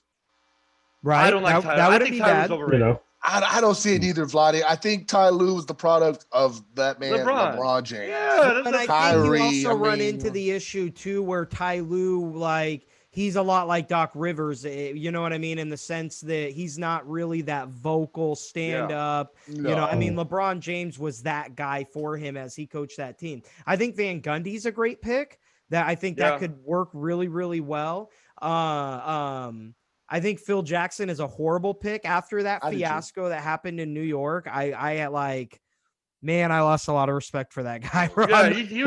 Speaker 2: Right.
Speaker 3: I don't like Ty. I think Ty Lue's overrated.
Speaker 4: You know?
Speaker 1: I don't see it either, Vladdy. I think Ty Lue was the product of that man, LeBron James.
Speaker 3: Yeah,
Speaker 2: but I think you also run into the issue too, where Ty Lue, like, he's a lot like Doc Rivers. You know what I mean? In the sense that he's not really that vocal stand up. No. You know, I mean, LeBron James was that guy for him as he coached that team. I think Van Gundy's a great pick. That I think that could work really, really well. I think Phil Jackson is a horrible pick after that fiasco that happened in New York. I lost a lot of respect for that guy. Bro.
Speaker 3: Yeah, he's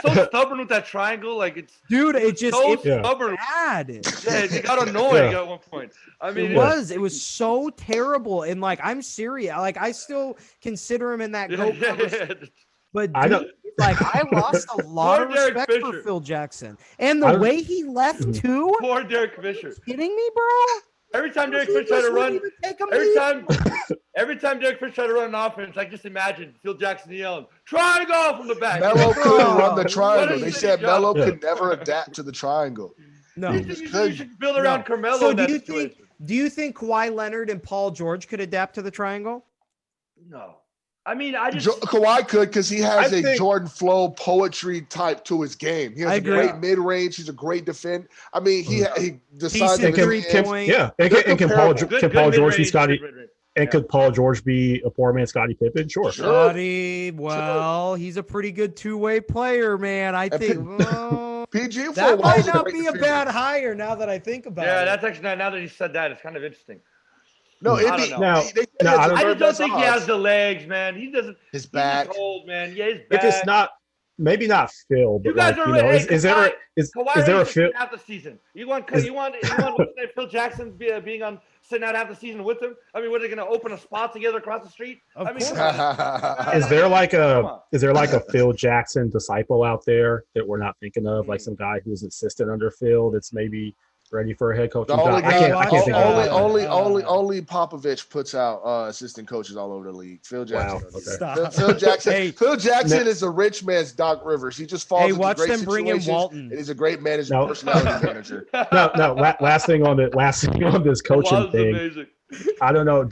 Speaker 3: so stubborn with that triangle. Like it's
Speaker 2: stubborn. Bad.
Speaker 3: Yeah, he got annoying at one point. I mean,
Speaker 2: it was so terrible. And like, I'm serious. Like, I still consider him in that GOAT. But I lost a lot of respect for Phil Jackson. And the way he left too.
Speaker 3: Poor Derek Fisher.
Speaker 2: Are you kidding me, bro?
Speaker 3: Every time Derek Fisher tried to run, every time Derek Fisher tried to run an offense, like just imagine Phil Jackson yelling, triangle from the back.
Speaker 1: Melo couldn't run the triangle. They said Melo could never adapt to the triangle.
Speaker 2: No.
Speaker 3: You should build around Carmelo.
Speaker 2: So do you think Kawhi Leonard and Paul George could adapt to the triangle?
Speaker 3: No. I mean,
Speaker 1: Kawhi could because he has Jordan Flow poetry type to his game. He has a great mid range. He's a great defender. I mean, he decided
Speaker 4: can Paul George be Scotty? And could Paul George be a poor man Scottie Pippen? Sure.
Speaker 2: Scotty, he's a pretty good two-way player, man. I think
Speaker 1: PG
Speaker 2: that might not be a bad hire now that I think about it.
Speaker 3: Yeah, that's actually now that he said that, it's kind of interesting.
Speaker 1: No, I
Speaker 3: just don't think he has the legs, man. He doesn't.
Speaker 1: His back.
Speaker 3: He's old, man. Yeah, his back.
Speaker 4: If it's not, maybe not Phil, but is there a Phil
Speaker 3: half the season? You want Phil Jackson being on sitting out half the season with him? I mean, what are they going to open a spot together across the street?
Speaker 4: Is there like a Phil Jackson disciple out there that we're not thinking of, like some guy who's assistant under Phil that's maybe ready for a head coach?
Speaker 1: Only Popovich puts out assistant coaches all over the league. Phil Jackson.
Speaker 4: Wow. Okay.
Speaker 1: Phil Jackson. Phil Jackson is a rich man's Doc Rivers. He just falls into great situations. Bring in Walton. And he's a great personality manager.
Speaker 4: No. Last thing on this coaching thing.
Speaker 3: Amazing.
Speaker 4: I don't know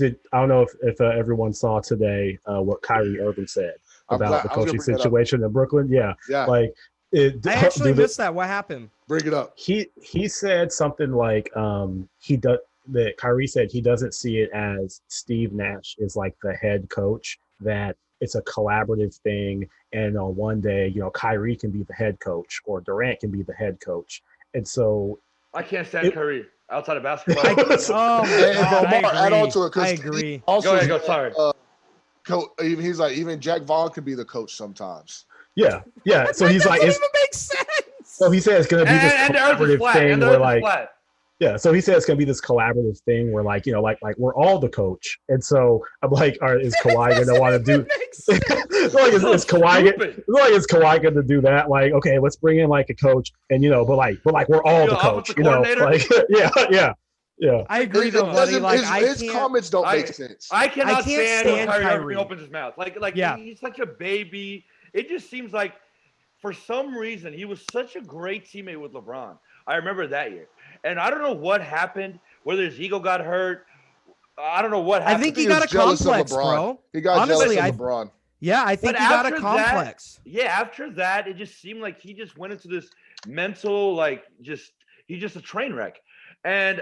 Speaker 4: if everyone saw today what Kyrie Irving said about the coaching situation in Brooklyn. Yeah. Like.
Speaker 2: I actually missed that. What happened?
Speaker 1: Bring it up.
Speaker 4: He said something like Kyrie said he doesn't see it as Steve Nash is like the head coach, that it's a collaborative thing, and on one day, Kyrie can be the head coach or Durant can be the head coach. And so
Speaker 3: I can't stand Kyrie outside of basketball.
Speaker 1: Add on to it.
Speaker 2: I agree.
Speaker 1: Also,
Speaker 3: go ahead. Sorry.
Speaker 1: He's like, even Jack Vaughn can be the coach sometimes.
Speaker 4: Yeah. So he's like,
Speaker 2: it doesn't even make sense.
Speaker 4: So he said it's going to be this collaborative thing where like, Yeah, so he said it's gonna be this collaborative thing where, like, like we're all the coach, and so I'm like, all right, is Kawhi gonna want to do? Is Kawhi gonna do that? Like, okay, let's bring in like a coach, and but like we're all the coach, like yeah.
Speaker 2: I agree though, buddy. Like
Speaker 1: his comments don't make sense.
Speaker 3: I can't stand when Kyrie
Speaker 2: Kyrie
Speaker 3: opens his mouth. Like he's such a baby. It just seems like for some reason he was such a great teammate with LeBron. I remember that year. And I don't know what happened, whether his ego got hurt. I don't know what happened.
Speaker 2: I think he got a complex, bro.
Speaker 1: He got jealous of LeBron.
Speaker 2: Yeah, I think he got a complex.
Speaker 3: After that, it just seemed like he just went into this mental, he's just a train wreck. And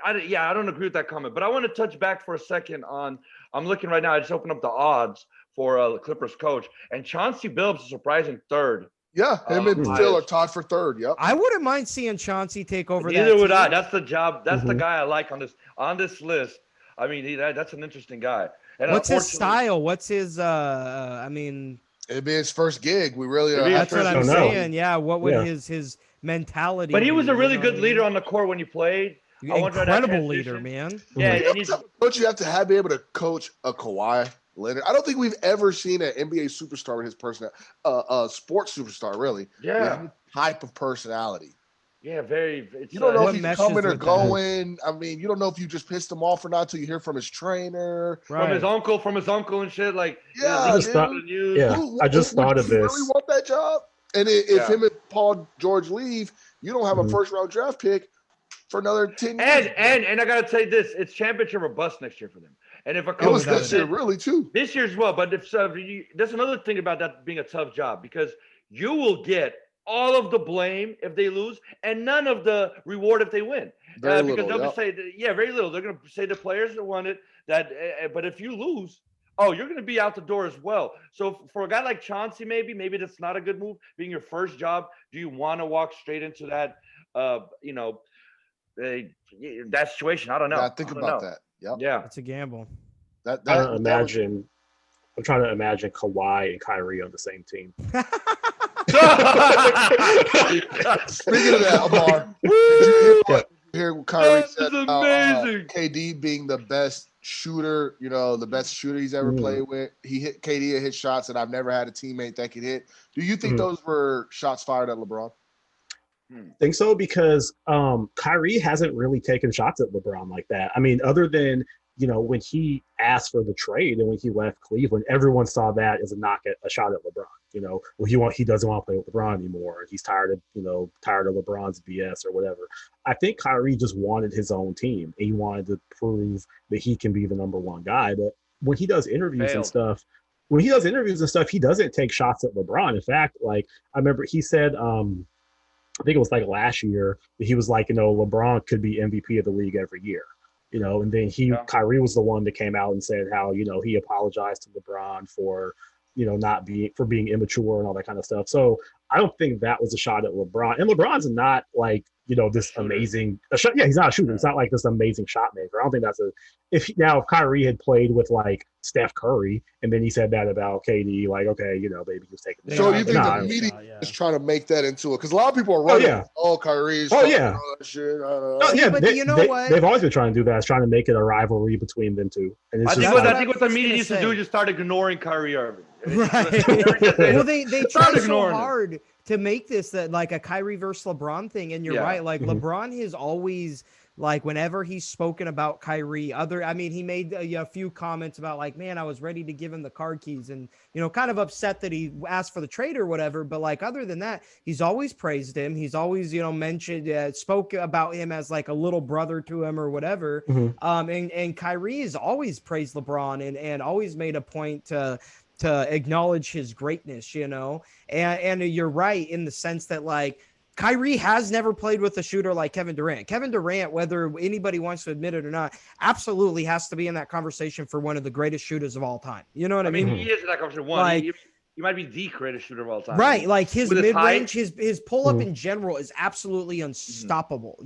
Speaker 3: I don't agree with that comment. But I want to touch back for a second on, I'm looking right now, I just opened up the odds for the Clippers coach. And Chauncey Billups is surprising third.
Speaker 1: Yeah, him and Phil are tied for third. Yep.
Speaker 2: I wouldn't mind seeing Chauncey take over.
Speaker 3: Neither would I. That's the job. That's the guy I like on this list. I mean, that's an interesting guy. And
Speaker 2: what's his style? What's his?
Speaker 1: It'd be his first gig. We really are.
Speaker 2: That's what I'm saying. Yeah. What would his mentality?
Speaker 3: But he was a really good leader on the court when he played.
Speaker 2: Incredible leader, man.
Speaker 3: Yeah.
Speaker 1: Don't you have to be able to coach a Kawhi Leonard? I don't think we've ever seen an NBA superstar with his personality, a sports superstar, really.
Speaker 3: Yeah.
Speaker 1: Type of personality.
Speaker 3: Yeah, very.
Speaker 1: You don't know if he's coming or going. I mean, you don't know if you just pissed him off or not until you hear from his trainer,
Speaker 3: from his uncle and shit. Like,
Speaker 1: I just thought of
Speaker 4: this.
Speaker 1: You really want that job? And if him and Paul George leave, you don't have a first round draft pick for another 10 years.
Speaker 3: And I gotta say this: it's championship or bust next year for them. And if a coach
Speaker 1: it was this year, really too.
Speaker 3: This year as well. But that's another thing about that being a tough job, because you will get all of the blame if they lose and none of the reward if they win. Because they'll say, very little. They're going to say the players that won it. But if you lose, you're going to be out the door as well. So for a guy like Chauncey, maybe that's not a good move. Being your first job, do you want to walk straight into that? That situation? I don't know.
Speaker 1: Yeah, think about that. Yep.
Speaker 3: Yeah,
Speaker 2: it's a gamble.
Speaker 4: I'm trying to imagine Kawhi and Kyrie on the same team.
Speaker 1: Speaking of that, Amar, did you hear what Kyrie said about KD being the best shooter, the best shooter he's ever played with? He hit KD hit shots that I've never had a teammate that could hit. Do you think those were shots fired at LeBron?
Speaker 4: I think so, because Kyrie hasn't really taken shots at LeBron like that. I mean, other than when he asked for the trade and when he left Cleveland, everyone saw that as a shot at LeBron. He doesn't want to play with LeBron anymore. He's tired of LeBron's BS or whatever. I think Kyrie just wanted his own team. And he wanted to prove that he can be the number one guy. But when he does interviews and stuff, he doesn't take shots at LeBron. In fact, I remember he said, I think it was last year, that he was LeBron could be MVP of the league every year. And then Kyrie was the one that came out and said how, he apologized to LeBron for, being immature and all that kind of stuff. So I don't think that was a shot at LeBron. And LeBron's not this amazing shot. Yeah, he's not a shooter. It's not like this amazing shot maker. I don't think that's if Kyrie had played with Steph Curry and then he said that about KD, okay, maybe he was taking the
Speaker 1: So
Speaker 4: shot.
Speaker 1: you think the media is trying to make that into it? Because a lot of people are running. Kyrie's. Shit.
Speaker 2: But you know what?
Speaker 4: They've always been trying to do that. It's trying to make it a rivalry between them two. And
Speaker 3: I think what the media used to do is just start ignoring Kyrie Irving.
Speaker 2: Right. Well, they try so hard to make this a Kyrie versus LeBron thing. And you're right. LeBron has always, whenever he's spoken about Kyrie, he made a few comments about man, I was ready to give him the car keys and, kind of upset that he asked for the trade or whatever. But other than that, he's always praised him. He's always, mentioned, spoke about him as a little brother to him or whatever. And Kyrie has always praised LeBron and always made a point to acknowledge his greatness, and you're right in the sense that Kyrie has never played with a shooter like Kevin Durant. Kevin Durant, whether anybody wants to admit it or not, absolutely has to be in that conversation for one of the greatest shooters of all time. You know what I mean?
Speaker 3: He is in that conversation. He might be the greatest shooter of all time.
Speaker 2: Right. His mid-range, his pull-up in general is absolutely unstoppable.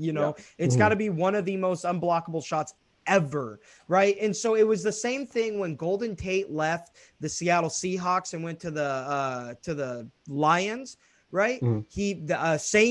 Speaker 2: It's got to be one of the most unblockable shots ever, right? And so it was the same thing when Golden Tate left the Seattle Seahawks and went to the Lions, right? He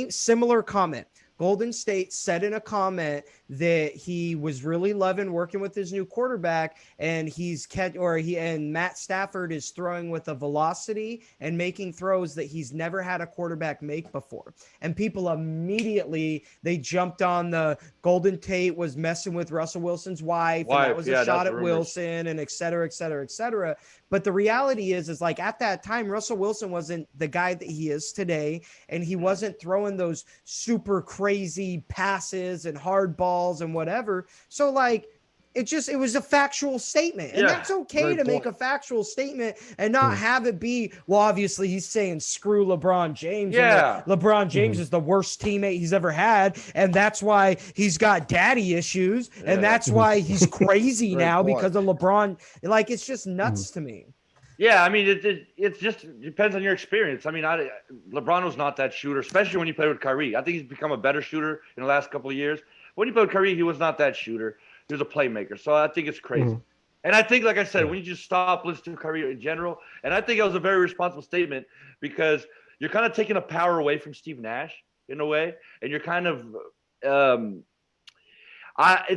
Speaker 2: similar comment. Golden State said in a comment that he was really loving working with his new quarterback, and and Matt Stafford is throwing with a velocity and making throws that he's never had a quarterback make before. And people immediately, they jumped on the Golden Tate was messing with Russell Wilson's wife and that was a shot at Wilson, and et cetera, et cetera, et cetera. But the reality is like at that time, Russell Wilson wasn't the guy that he is today, and he wasn't throwing those super crazy passes and hard balls and whatever. So like, it was a factual statement, and that's okay to make a factual statement and not have it be, well, obviously he's saying screw LeBron James.
Speaker 3: Yeah.
Speaker 2: LeBron James is the worst teammate he's ever had, and that's why he's got daddy issues, and that's why he's crazy now because of LeBron. Like, it's just nuts to me.
Speaker 3: Yeah, I mean, it just depends on your experience. I mean, LeBron was not that shooter, especially when he played with Kyrie. I think he's become a better shooter in the last couple of years. When he played with Kyrie, he was not that shooter. He was a playmaker. So I think it's crazy. And I think, like I said, when you just stop listening to Kyrie in general, and I think it was a very responsible statement because you're kind of taking the power away from Steve Nash in a way, and you're kind of it's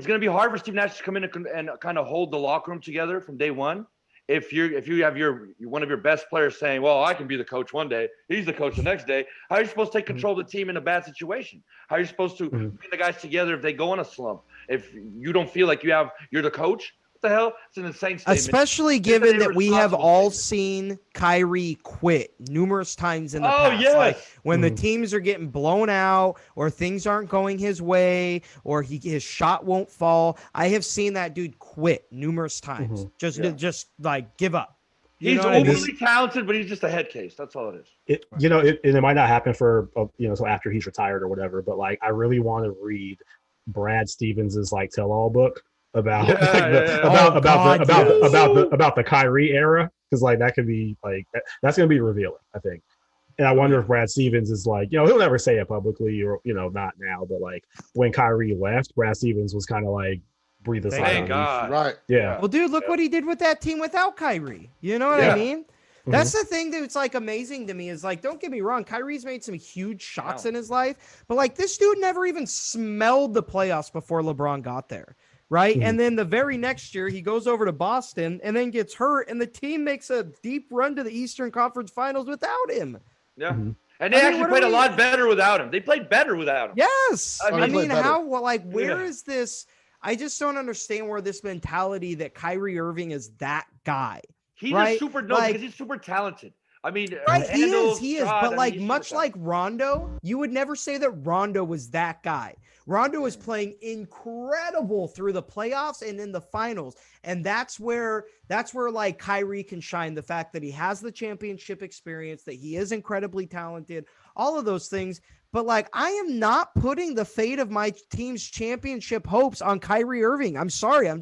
Speaker 3: going to be hard for Steve Nash to come in and kind of hold the locker room together from day one. If you have one of your best players saying, well, I can be the coach one day, he's the coach the next day, how are you supposed to take control of the team in a bad situation? How are you supposed to bring the guys together if they go on a slump? If you don't feel like you're the coach, what the hell? It's an insane statement.
Speaker 2: Especially given that we have all seen Kyrie quit numerous times in the past.
Speaker 3: Yes.
Speaker 2: Like when the teams are getting blown out or things aren't going his way or his shot won't fall. I have seen that dude quit numerous times. Just like give up.
Speaker 3: He's overly talented, but he's just a head case. That's all it is.
Speaker 4: It might not happen for so after he's retired or whatever. But like, I really want to read Brad Stevens's like tell-all book about about the Kyrie era, because like that could be like that's going to be revealing, I think. And I wonder if Brad Stevens is like, he'll never say it publicly or not now, but like when Kyrie left, Brad Stevens was kind of like breathe a sigh of relief.
Speaker 3: God.
Speaker 1: Right.
Speaker 4: Yeah.
Speaker 2: Well, dude, look what he did with that team without Kyrie. You know what I mean? That's the thing that's like amazing to me is like, don't get me wrong, Kyrie's made some huge shots in his life, but like this dude never even smelled the playoffs before LeBron got there, right? And then the very next year he goes over to Boston and then gets hurt, and the team makes a deep run to the Eastern Conference Finals without him.
Speaker 3: Yeah. And they actually played a lot better without him. They played better without him.
Speaker 2: Yes. I mean how, like, where is this? I just don't understand where this mentality that Kyrie Irving is that guy.
Speaker 3: He's a super because he's super talented. I mean,
Speaker 2: he is. But like much like Rondo, you would never say that Rondo was that guy. Rondo was playing incredible through the playoffs and in the finals. And that's where like Kyrie can shine. The fact that he has the championship experience, that he is incredibly talented, all of those things. But like, I am not putting the fate of my team's championship hopes on Kyrie Irving. I'm sorry. I'm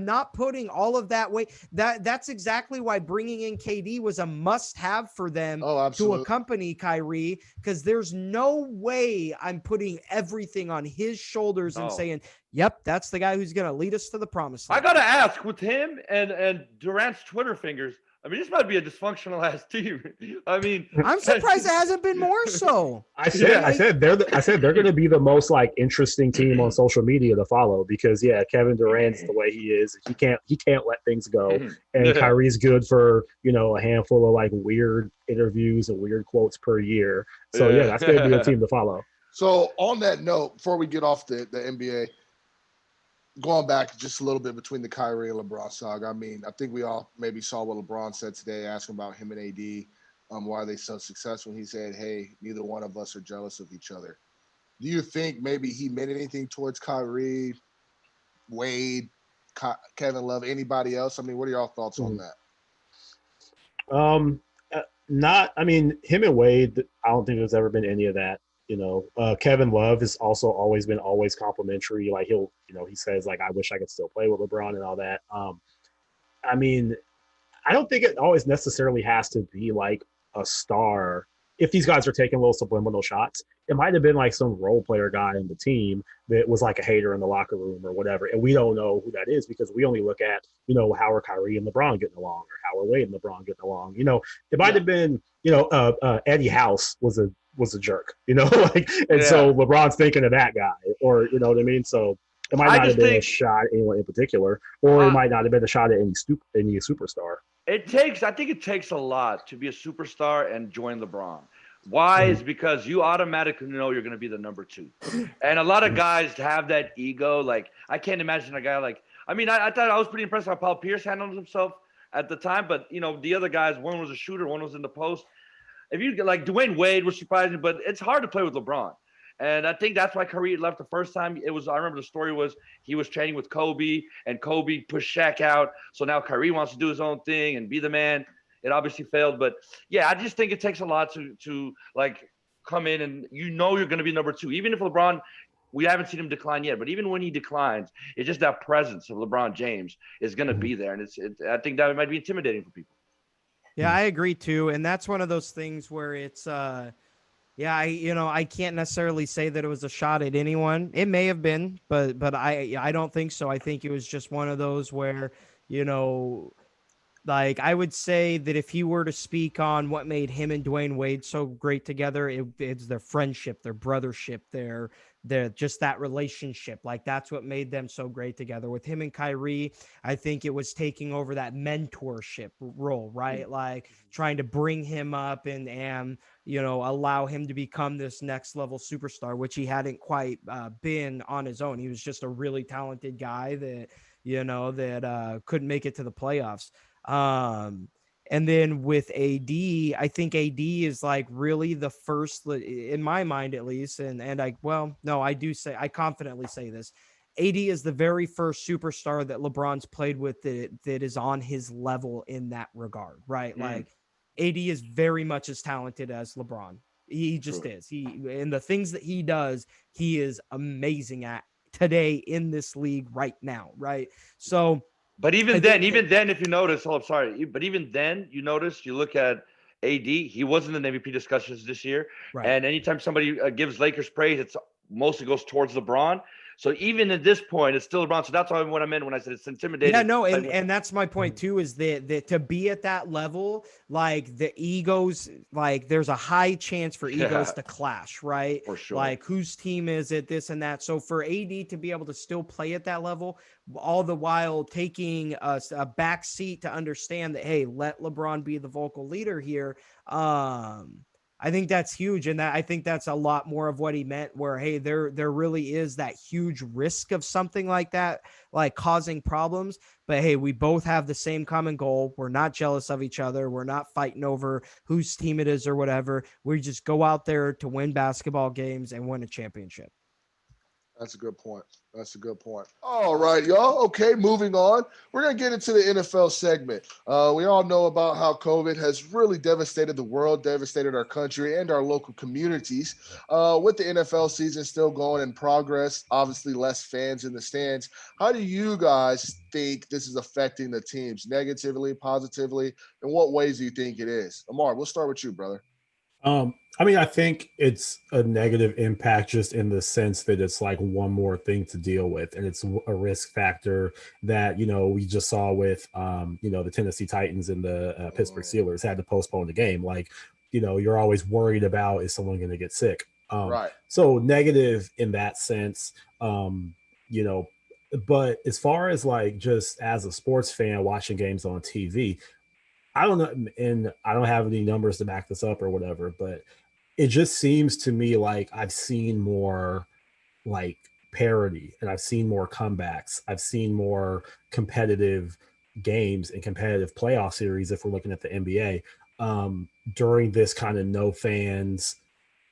Speaker 2: not putting all of that weight. That's exactly why bringing in KD was a must-have for them to accompany Kyrie, because there's no way I'm putting everything on his shoulders and saying, yep, that's the guy who's going to lead us to the promised land.
Speaker 3: I got to ask, with him and Durant's Twitter fingers, I mean, this might be a dysfunctional ass team. I mean,
Speaker 2: I'm surprised it hasn't been more so.
Speaker 4: I said they're going to be the most like interesting team on social media to follow, because Kevin Durant's the way he is. He can't let things go, and Kyrie's good for a handful of like weird interviews and weird quotes per year. So that's going to be a team to follow.
Speaker 1: So on that note, before we get off the NBA. Going back just a little bit between the Kyrie and LeBron saga, I mean, I think we all maybe saw what LeBron said today, asking about him and AD, why are they so successful. He said, hey, neither one of us are jealous of each other. Do you think maybe he meant anything towards Kyrie, Wade, Kevin Love, anybody else? I mean, what are y'all thoughts on
Speaker 4: that? I mean, him and Wade, I don't think there's ever been any of that. Kevin Love has also always been complimentary. Like he says like, I wish I could still play with LeBron and all that. I mean, I don't think it always necessarily has to be like a star. If these guys are taking little subliminal shots, it might have been like some role player guy in the team that was like a hater in the locker room or whatever. And we don't know who that is because we only look at, how are Kyrie and LeBron getting along, or how are Wade and LeBron getting along. It might have been, Eddie House was a was a jerk, like, and so LeBron's thinking of that guy, or you know what I mean. So it might not have been a shot at anyone in particular, or it might not have been a shot at any superstar.
Speaker 3: I think it takes a lot to be a superstar and join LeBron. Why? Is because you automatically know you're going to be the number 2. And a lot of guys have that ego. Like, I can't imagine a guy like, I thought I was pretty impressed how Paul Pierce handled himself at the time. But, the other guys, one was a shooter, one was in the post. If you get like Dwayne Wade was surprising, but it's hard to play with LeBron. And I think that's why Kyrie left the first time. I remember the story was he was training with Kobe and Kobe pushed Shaq out. So now Kyrie wants to do his own thing and be the man. It obviously failed. But yeah, I just think it takes a lot to like come in and you're going to be number 2. Even if LeBron, we haven't seen him decline yet, but even when he declines, it's just that presence of LeBron James is going to be there. And I think that might be intimidating for people.
Speaker 2: Yeah, I agree too. And that's one of those things where it's, I can't necessarily say that it was a shot at anyone. It may have been, but I don't think so. I think it was just one of those where, like I would say that if he were to speak on what made him and Dwayne Wade so great together, it's their friendship, their brothership, their just that relationship. Like that's what made them so great together. With him and Kyrie, I think it was taking over that mentorship role, right? Like trying to bring him up and allow him to become this next level superstar, which he hadn't quite been on his own. He was just a really talented guy that couldn't make it to the playoffs. And then with AD, I think AD is like really the first, in my mind at least, I confidently say this. AD is the very first superstar that LeBron's played with that is on his level in that regard, right? Like AD is very much as talented as LeBron. He just is. And the things that he does, he is amazing at today in this league right now, right? So,
Speaker 3: but even then, if you notice, but even then, you look at AD, he wasn't in the MVP discussions this year. Right. And anytime somebody gives Lakers praise, it mostly goes towards LeBron. So even at this point, it's still LeBron. So that's what I meant when I said it's intimidating.
Speaker 2: Yeah, no, and that's my point too, is that to be at that level, like the egos, like there's a high chance for egos to clash, right?
Speaker 3: For sure.
Speaker 2: Like whose team is it, this and that. So for AD to be able to still play at that level, all the while taking a back seat to understand that, hey, let LeBron be the vocal leader here. I think that's huge. And I think that's a lot more of what he meant where, hey, there really is that huge risk of something like that, like causing problems. But hey, we both have the same common goal. We're not jealous of each other. We're not fighting over whose team it is or whatever. We just go out there to win basketball games and win a championship.
Speaker 1: That's a good point. All right, y'all. Okay, moving on. We're going to get into the NFL segment. We all know about how COVID has really devastated the world, devastated our country and our local communities. With the NFL season still going in progress, obviously less fans in the stands. How do you guys think this is affecting the teams? Negatively, positively? In what ways do you think it is? Amar, we'll start with you, brother.
Speaker 4: I think it's a negative impact just in the sense that it's like one more thing to deal with. And it's a risk factor that, we just saw with, the Tennessee Titans and the Pittsburgh Steelers had to postpone the game. Like, you're always worried about, is someone going to get sick?
Speaker 1: Right.
Speaker 4: So negative in that sense, but as far as like, just as a sports fan watching games on TV, I don't know, and I don't have any numbers to back this up or whatever, but it just seems to me like I've seen more like parity and I've seen more comebacks. I've seen more competitive games and competitive playoff series if we're looking at the NBA during this kind of no fans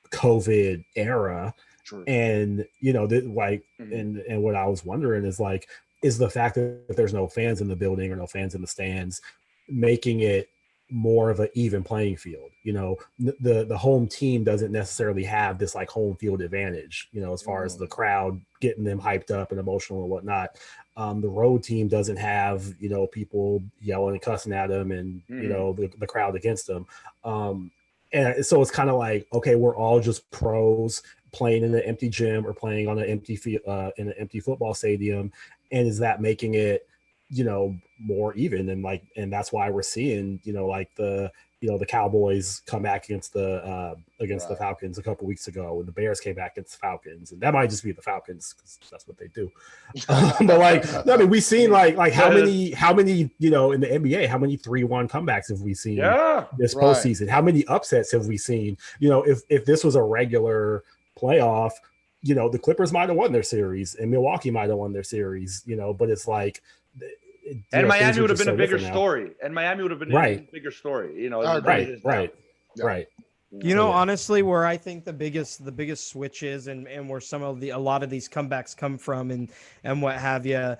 Speaker 4: COVID era.
Speaker 1: True.
Speaker 4: And, and what I was wondering is like, is the fact that there's no fans in the building or no fans in the stands making it more of an even playing field? The home team doesn't necessarily have this like home field advantage, as far as the crowd getting them hyped up and emotional and whatnot. The road team doesn't have, people yelling and cussing at them and, the crowd against them. And so it's kind of like, okay, we're all just pros playing in an empty gym or playing on an empty in an empty football stadium. And is that making it more even, and that's why we're seeing, the Cowboys come back against the Falcons a couple weeks ago, and the Bears came back against the Falcons, and that might just be the Falcons because that's what they do. But we've seen how many in the NBA, how many 3-1 comebacks have we seen this postseason? How many upsets have we seen? If this was a regular playoff, the Clippers might have won their series and Milwaukee might have won their series, but it's like.
Speaker 3: And Miami would have been a bigger story. And Miami would have been a bigger story.
Speaker 4: Right.
Speaker 2: Honestly, where I think the biggest switch is, and where a lot of these comebacks come from, and what have you,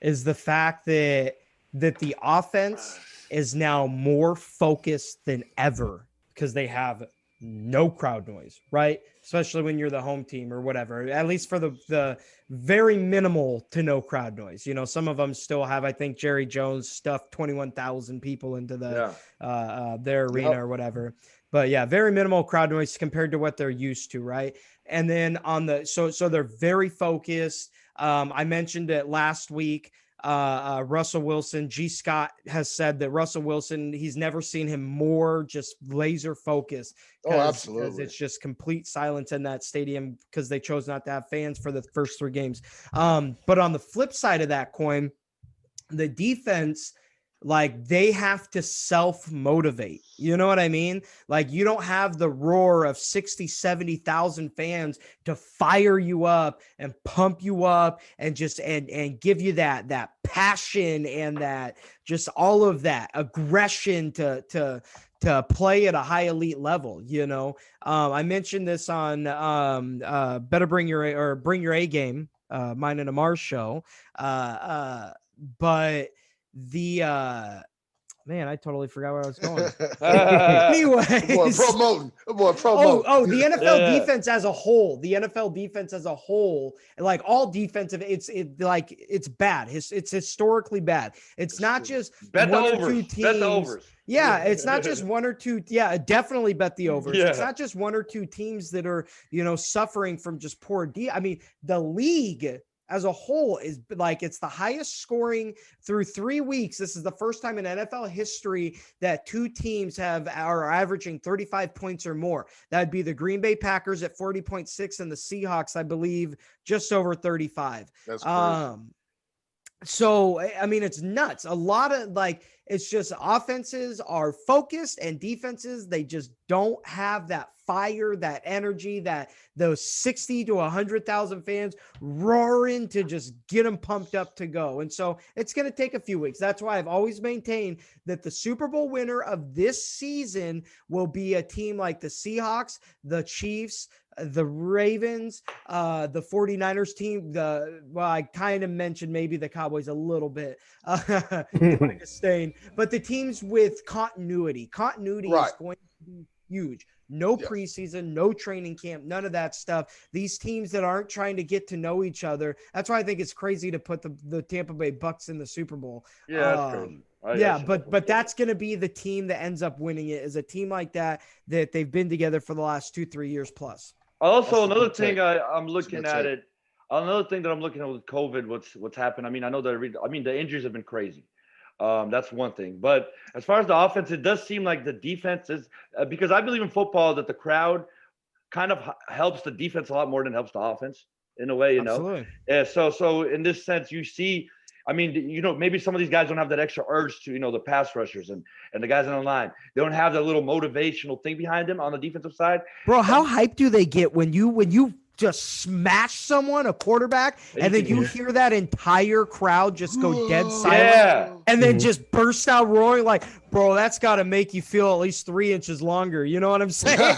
Speaker 2: is the fact that the offense is now more focused than ever because they have no crowd noise, right? Especially when you're the home team or whatever, at least for the very minimal to no crowd noise. Some of them still have, I think Jerry Jones stuffed 21,000 people into their arena or whatever. But yeah, very minimal crowd noise compared to what they're used to, right? And then so they're very focused. I mentioned it last week. Russell Wilson, G. Scott has said that Russell Wilson, he's never seen him more just laser focused.
Speaker 1: Oh, absolutely.
Speaker 2: Because it's just complete silence in that stadium because they chose not to have fans for the first 3 games. But on the flip side of that coin, the defense, they have to self-motivate. You know what I mean? You don't have the roar of 60, 70,000 fans to fire you up and pump you up and just and give you that passion and that just all of that aggression to play at a high elite level. I mentioned this on Better Bring Your A Game, mine and Amar's show. But man, I totally forgot where I was going. Anyways,
Speaker 1: promoting.
Speaker 2: Oh, the NFL defense as a whole. The NFL defense as a whole, all defensive, it's bad. It's historically bad. It's not just one or two teams.
Speaker 3: Bet the overs.
Speaker 2: Yeah, it's not just one or two. Yeah, definitely bet the overs.
Speaker 3: Yeah.
Speaker 2: It's not just one or two teams that are, suffering from just poor I mean, the league as a whole is it's the highest scoring through 3 weeks. This is the first time in NFL history that 2 teams are averaging 35 points or more. That'd be the Green Bay Packers at 40.6 and the Seahawks, I believe, just over 35.
Speaker 1: That's crazy.
Speaker 2: So, I mean, it's nuts. A lot of it's just offenses are focused and defenses, they just don't have that fire, that energy, that those 60 to 100,000 fans roaring to just get them pumped up to go. And so it's going to take a few weeks. That's why I've always maintained that the Super Bowl winner of this season will be a team like the Seahawks, the Chiefs, the Ravens, the 49ers team, I kind of mentioned maybe the Cowboys a little bit, but the teams with continuity is going to be huge. No preseason, no training camp, none of that stuff. These teams that aren't trying to get to know each other. That's why I think it's crazy to put the Tampa Bay Bucks in the Super Bowl.
Speaker 3: Yeah, that's crazy.
Speaker 2: But that's going to be the team that ends up winning it, is a team like that they've been together for the last 2-3 years plus.
Speaker 3: Also, another thing I'm looking at it. Another thing that I'm looking at with COVID, what's happened. I mean, I know the injuries have been crazy. That's one thing. But as far as the offense, it does seem like the defense is because I believe in football that the crowd kind of helps the defense a lot more than helps the offense in a way,
Speaker 2: Absolutely.
Speaker 3: Yeah. So in this sense, you see. I mean, maybe some of these guys don't have that extra urge to, the pass rushers and the guys on the line. They don't have that little motivational thing behind them on the defensive side.
Speaker 2: Bro, how hyped do they get when you just smash someone, a quarterback, and then you hear that entire crowd just go dead silent and then just burst out roaring bro, that's got to make you feel at least 3 inches longer. You know what I'm saying?
Speaker 3: and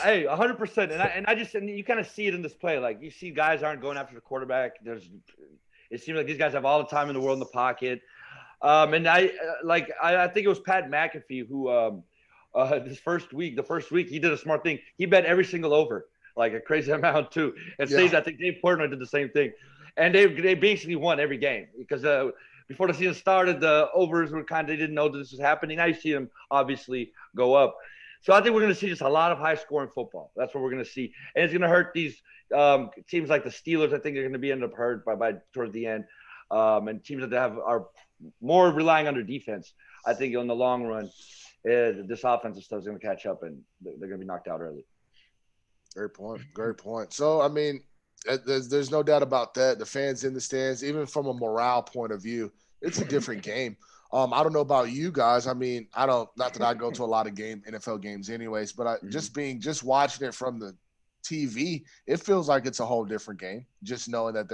Speaker 3: hey, 100%. And I just, you kind of see it in this play. You see guys aren't going after the quarterback. It seems like these guys have all the time in the world in the pocket. And I think it was Pat McAfee who, the first week he did a smart thing. He bet every single over, a crazy amount too. And I think Dave Portnoy did the same thing. And they basically won every game because before the season started, the overs were they didn't know that this was happening. Now you see them obviously go up. So I think we're going to see just a lot of high-scoring football. That's what we're going to see, and it's going to hurt these teams like the Steelers. I think they're going to be end up hurt by towards the end, and teams that are more relying on their defense. I think in the long run, this offensive stuff is going to catch up, and they're going to be knocked out early.
Speaker 1: Great point. Great point. So, I mean, there's no doubt about that. The fans in the stands, even from a morale point of view, it's a different game. I don't know about you guys. I mean, not that I go to a lot of NFL games anyways, but just watching it from the TV, it feels like it's a whole different game. Just knowing that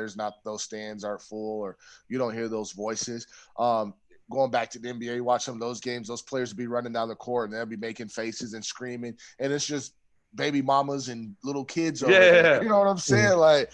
Speaker 1: those stands aren't full, or you don't hear those voices. Going back to the NBA, you watch some of those games, those players will be running down the court and they'll be making faces and screaming, and it's just baby mamas and little kids over there. You know what I'm saying? Like,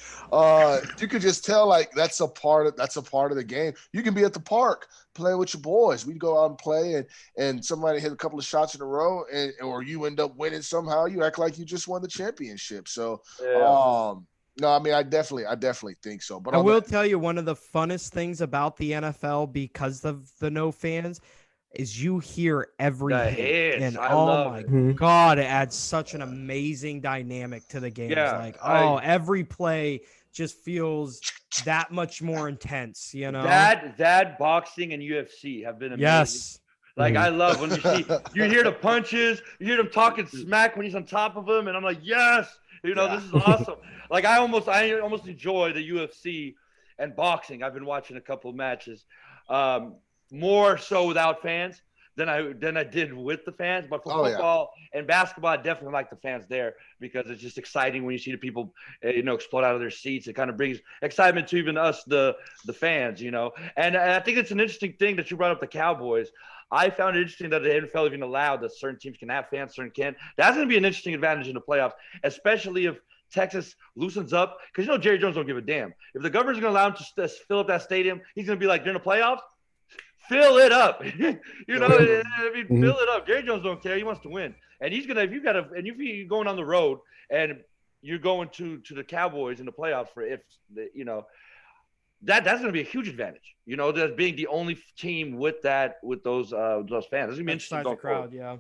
Speaker 1: you could just tell, like, that's a part of the game. You can be at the park playing with your boys. We go out and play, and somebody hit a couple of shots in a row, or you end up winning somehow. You act like you just won the championship. So, no, I mean, I definitely think so. But
Speaker 2: I will tell you, one of the funnest things about the NFL, because of the no fans, is you hear every hit. And oh my God, it adds such an amazing dynamic to the games. Every play just feels that much more intense, you know?
Speaker 3: That boxing and UFC have been amazing.
Speaker 2: Yes.
Speaker 3: Like, I love when you hear the punches, you hear them talking smack when he's on top of him, and I'm like, yes, this is awesome. Like, I almost enjoy the UFC and boxing. I've been watching a couple of matches, more so without fans than I did with the fans. But for football and basketball, I definitely like the fans there, because it's just exciting when you see the people, explode out of their seats. It kind of brings excitement to even us, the fans, And I think it's an interesting thing that you brought up the Cowboys. I found it interesting that the NFL even allowed that certain teams can have fans, certain can't. That's going to be an interesting advantage in the playoffs, especially if Texas loosens up, because Jerry Jones don't give a damn. If the governor's going to allow him to fill up that stadium, he's going to be like, during the playoffs, fill it up. Fill it up. Jerry Jones don't care. He wants to win, and he's gonna. If you're going on the road and you're going to the Cowboys in the playoffs that's going to be a huge advantage. That being the only team with those fans. It's going to be interesting.
Speaker 2: The crowd, yeah.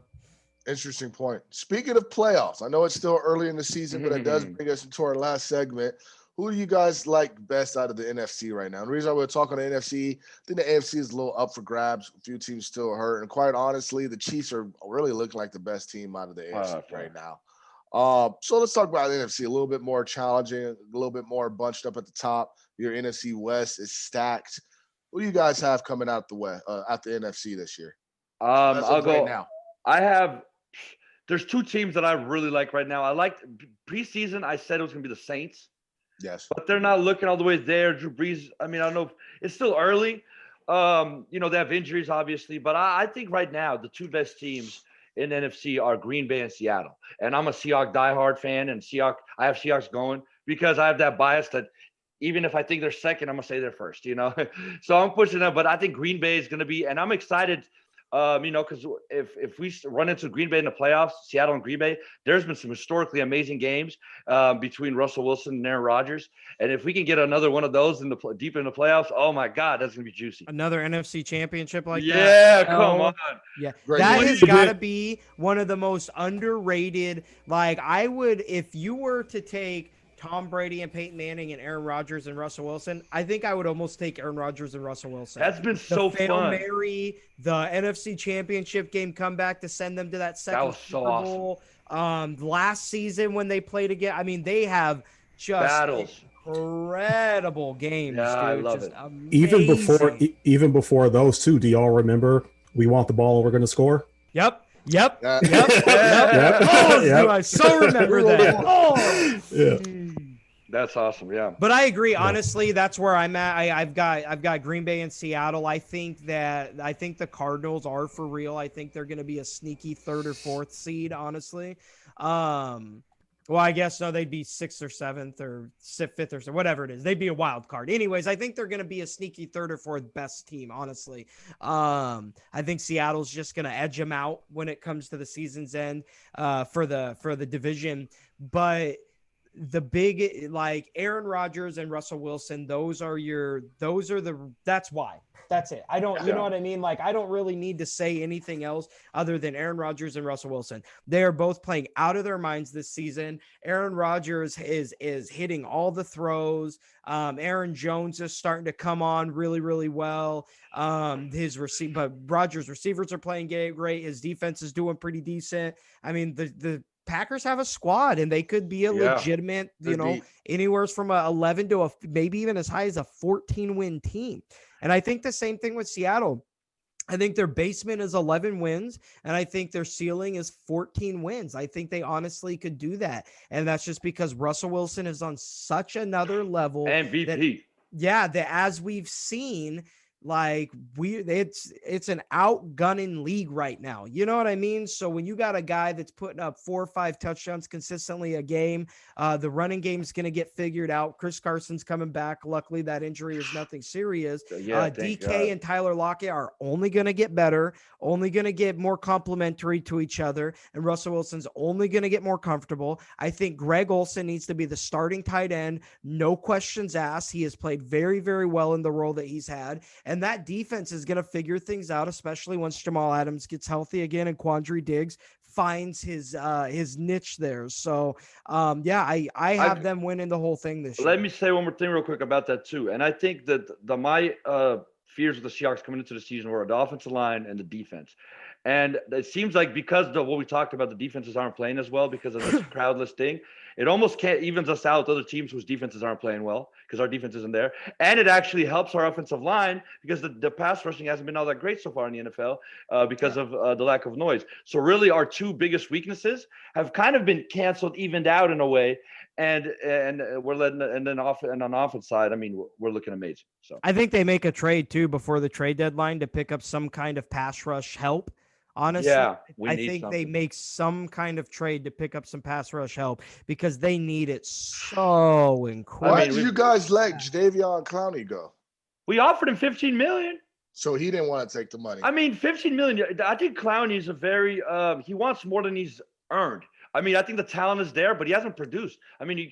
Speaker 1: Interesting point. Speaking of playoffs, I know it's still early in the season, but it does bring us into our last segment. Who do you guys like best out of the NFC right now? And the reason we're talking the NFC, I think the AFC is a little up for grabs. A few teams still hurt. And quite honestly, the Chiefs are really looking like the best team out of the AFC right now. So let's talk about the NFC. A little bit more challenging, a little bit more bunched up at the top. Your NFC West is stacked. Who do you guys have coming out the NFC this year?
Speaker 3: I'll go now. There's two teams that I really like right now. I liked preseason. I said it was going to be the Saints.
Speaker 1: Yes.
Speaker 3: But they're not looking all the way there. Drew Brees, I mean, I don't know. It's still early. They have injuries, obviously. But I think right now the two best teams in the NFC are Green Bay and Seattle. And I'm a Seahawks diehard fan, and I have Seahawks going because I have that bias that even if I think they're second, I'm going to say they're first, So I'm pushing them. But I think Green Bay is going to be – and I'm excited – because if we run into Green Bay in the playoffs, Seattle and Green Bay, there's been some historically amazing games between Russell Wilson and Aaron Rodgers. And if we can get another one of those deep in the playoffs, oh my God, that's gonna be juicy.
Speaker 2: Another NFC championship like that.
Speaker 3: Yeah, come on.
Speaker 2: Yeah, that has got to be one of the most underrated. Like, I would, if you were to take Tom Brady and Peyton Manning and Aaron Rodgers and Russell Wilson, I think I would almost take Aaron Rodgers and Russell Wilson.
Speaker 3: That's been so fun.
Speaker 2: Mary, the NFC Championship game comeback to send them to that second
Speaker 3: Super Bowl.
Speaker 2: Awesome. Last season when they played again, I mean, they have just
Speaker 3: battles.
Speaker 2: Incredible games.
Speaker 3: Yeah,
Speaker 2: dude.
Speaker 3: I love
Speaker 2: just
Speaker 3: it.
Speaker 2: Amazing.
Speaker 4: Even before those two, do y'all remember we want the ball, we're going to score?
Speaker 2: Yep.
Speaker 4: Yep.
Speaker 2: Oh, do I so remember that. Oh.
Speaker 4: Yeah.
Speaker 3: That's awesome, yeah.
Speaker 2: But I agree. Honestly, that's where I'm at. I've got Green Bay and Seattle. I think the Cardinals are for real. I think they're going to be a sneaky third or fourth seed. Honestly, well, I guess no, they'd be sixth or seventh or fifth or so, whatever it is. They'd be a wild card. Anyways, I think they're going to be a sneaky third or fourth best team. Honestly, I think Seattle's just going to edge them out when it comes to the season's end for the division, but. the big, like Aaron Rodgers and Russell Wilson, that's why. That's it. I don't, you know what I mean? Like, I don't really need to say anything else other than Aaron Rodgers and Russell Wilson. They are both playing out of their minds this season. Aaron Rodgers is hitting all the throws. Aaron Jones is starting to come on really, really well. But Rodgers' receivers are playing great. His defense is doing pretty decent. I mean, the Packers have a squad and they could be a legitimate, anywhere from a 11 to maybe even as high as a 14-win team. And I think the same thing with Seattle. I think their basement is 11 wins, and I think their ceiling is 14 wins. I think they honestly could do that. And that's just because Russell Wilson is on such another level.
Speaker 3: MVP.
Speaker 2: That as we've seen, like it's an outgunning league right now. You know what I mean? So when you got a guy that's putting up 4 or 5 touchdowns consistently a game, the running game is going to get figured out. Chris Carson's coming back. Luckily, that injury is nothing serious. DK and Tyler Lockett are only going to get better, only going to get more complimentary to each other, and Russell Wilson's only going to get more comfortable. I think Greg Olsen needs to be the starting tight end. No questions asked. He has played very, very well in the role that he's had. And that defense is going to figure things out, especially once Jamal Adams gets healthy again and Quandre Diggs finds his niche there. So, I have them winning the whole thing this year.
Speaker 3: Let me say one more thing real quick about that too. And I think that my fears of the Seahawks coming into the season were the offensive line and the defense. And it seems like because of what we talked about, the defenses aren't playing as well because of this crowdless thing. It almost can't evens us out with other teams whose defenses aren't playing well because our defense isn't there. And it actually helps our offensive line because the pass rushing hasn't been all that great so far in the NFL because of the lack of noise. So really our 2 biggest weaknesses have kind of been canceled, evened out in a way. And we're letting, and then on the offense side, I mean, we're looking amazing. So
Speaker 2: I think they make a trade too before the trade deadline to pick up some kind of pass rush help. Honestly, I think they make some kind of trade to pick up some pass rush help because they need it so incredible.
Speaker 1: Why did you guys let Jadeveon Clowney go?
Speaker 3: We offered him $15 million.
Speaker 1: So he didn't want to take the money.
Speaker 3: I mean, $15 million. I think Clowney is a very he wants more than he's earned. I mean, I think the talent is there, but he hasn't produced. I mean,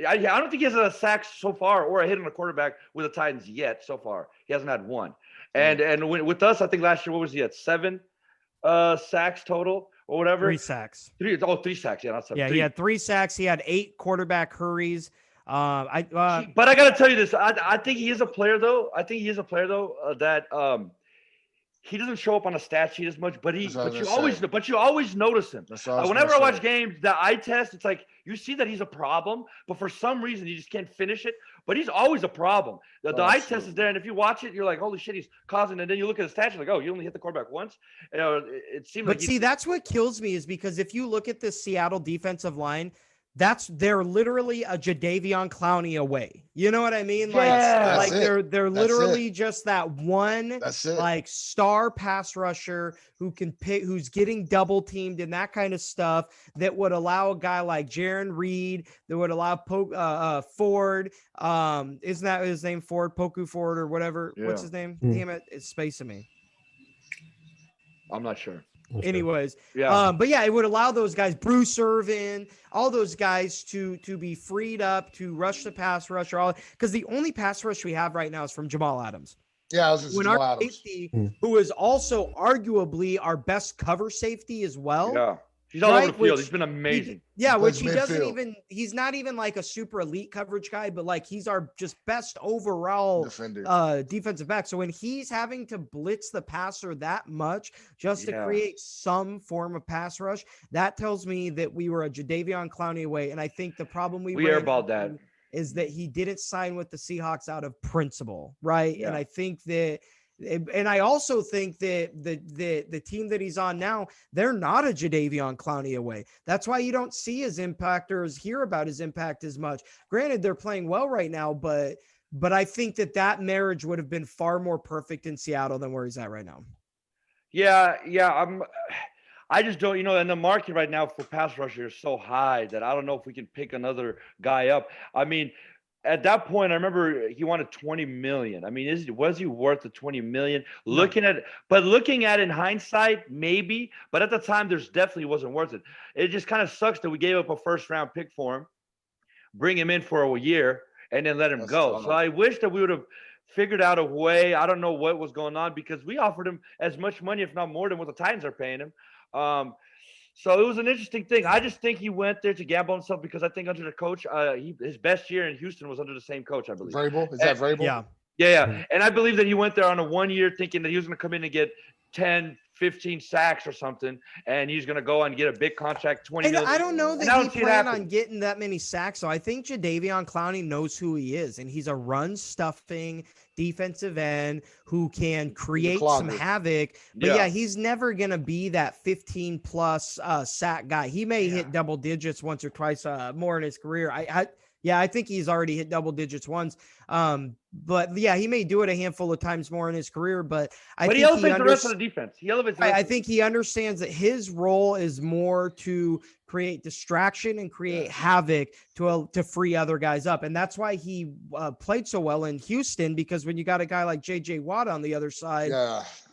Speaker 3: I don't think he has a sack so far or a hit on a quarterback with the Titans yet so far. He hasn't had one. And with us, I think last year, what was he at? 7 sacks total or whatever.
Speaker 2: 3 sacks.
Speaker 3: 3 sacks. Yeah, not 7.
Speaker 2: Yeah,
Speaker 3: 3.
Speaker 2: He had 3 sacks. He had 8 quarterback hurries.
Speaker 3: But I gotta tell you this. I think he is a player though. That he doesn't show up on a stat sheet as much, but you always notice him. Whenever I watch games, the eye test, it's like you see that he's a problem, but for some reason you just can't finish it. But he's always a problem. The eye test is there, and if you watch it, you're like, "Holy shit, he's causing!" And then you look at the stats, you're like, "Oh, you only hit the quarterback once." It seems.
Speaker 2: But see, that's what kills me is because if you look at this Seattle defensive line, they're literally a Jadeveon Clowney away. You know what I mean? They're literally just that one like star pass rusher who can pick, who's getting double teamed and that kind of stuff that would allow a guy like Jaron Reed, that would allow Ford. Isn't that his name? Poku Ford or whatever. Yeah. What's his name? Damn it, it's spacing me.
Speaker 3: I'm not sure.
Speaker 2: Anyways, but yeah, it would allow those guys, Bruce Irvin, all those guys to be freed up to rush the pass rush, because the only pass rush we have right now is from Jamal Adams.
Speaker 1: Yeah, when
Speaker 2: our
Speaker 1: Jamal Adams,
Speaker 2: safety, who is also arguably our best cover safety as well.
Speaker 3: Yeah. He's all over the field. He's been amazing.
Speaker 2: He's not even like a super elite coverage guy, but like he's our just best overall defensive back. So when he's having to blitz the passer that much just to create some form of pass rush, that tells me that we were a Jadeveon Clowney away. And I think the problem we
Speaker 3: airballed that
Speaker 2: is that he didn't sign with the Seahawks out of principle, right? Yeah. And I think that. And I also think that the team that he's on now, they're not a Jadeveon Clowney away. That's why you don't see his impact or hear about his impact as much. Granted, they're playing well right now, but I think that marriage would have been far more perfect in Seattle than where he's at right now.
Speaker 3: Yeah. I just don't, and the market right now for pass rushers is so high that I don't know if we can pick another guy up. I mean, at that point, I remember he wanted $20 million. I mean, was he worth the $20 million? No. Looking at it in hindsight, maybe. But at the time, there's definitely wasn't worth it. It just kind of sucks that we gave up a first-round pick for him. bring him in for a year and then let him go.
Speaker 1: tough.
Speaker 3: So I wish that we would have figured out a way. I don't know what was going on because we offered him as much money, if not more, than what the Titans are paying him. So it was an interesting thing. I just think he went there to gamble himself because I think under the coach, his best year in Houston was under the same coach, I believe.
Speaker 1: Vrabel? Is that Vrabel?
Speaker 2: Yeah.
Speaker 3: Yeah. And I believe that he went there on a 1 year thinking that he was going to come in and get 10, 15 sacks or something, and he's going to go and get a big contract, $20 million.
Speaker 2: I don't know that he planned on getting that many sacks. So I think Jadeveon Clowney knows who he is, and he's a run-stuffing defensive end who can create some havoc. But yeah, he's never going to be that 15-plus sack guy. He may hit double digits once or twice more in his career. I think he's already hit double digits once. But yeah, he may do it a handful of times more in his career, but
Speaker 3: he elevates the rest of the defense.
Speaker 2: I think he understands that his role is more to create distraction and create havoc to free other guys up. And that's why he played so well in Houston, because when you got a guy like JJ Watt on the other side,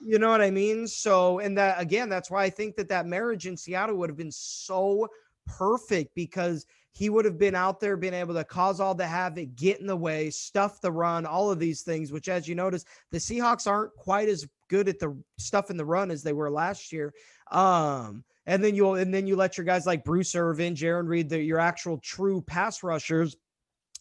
Speaker 2: you know what I mean? So, and that, again, that's why I think that marriage in Seattle would have been so perfect, because he would have been out there, being able to cause all the havoc, get in the way, stuff the run, all of these things, which, as you notice, the Seahawks aren't quite as good at the stuff in the run as they were last year. And then you let your guys like Bruce Irvin, Jaron Reed, your actual true pass rushers,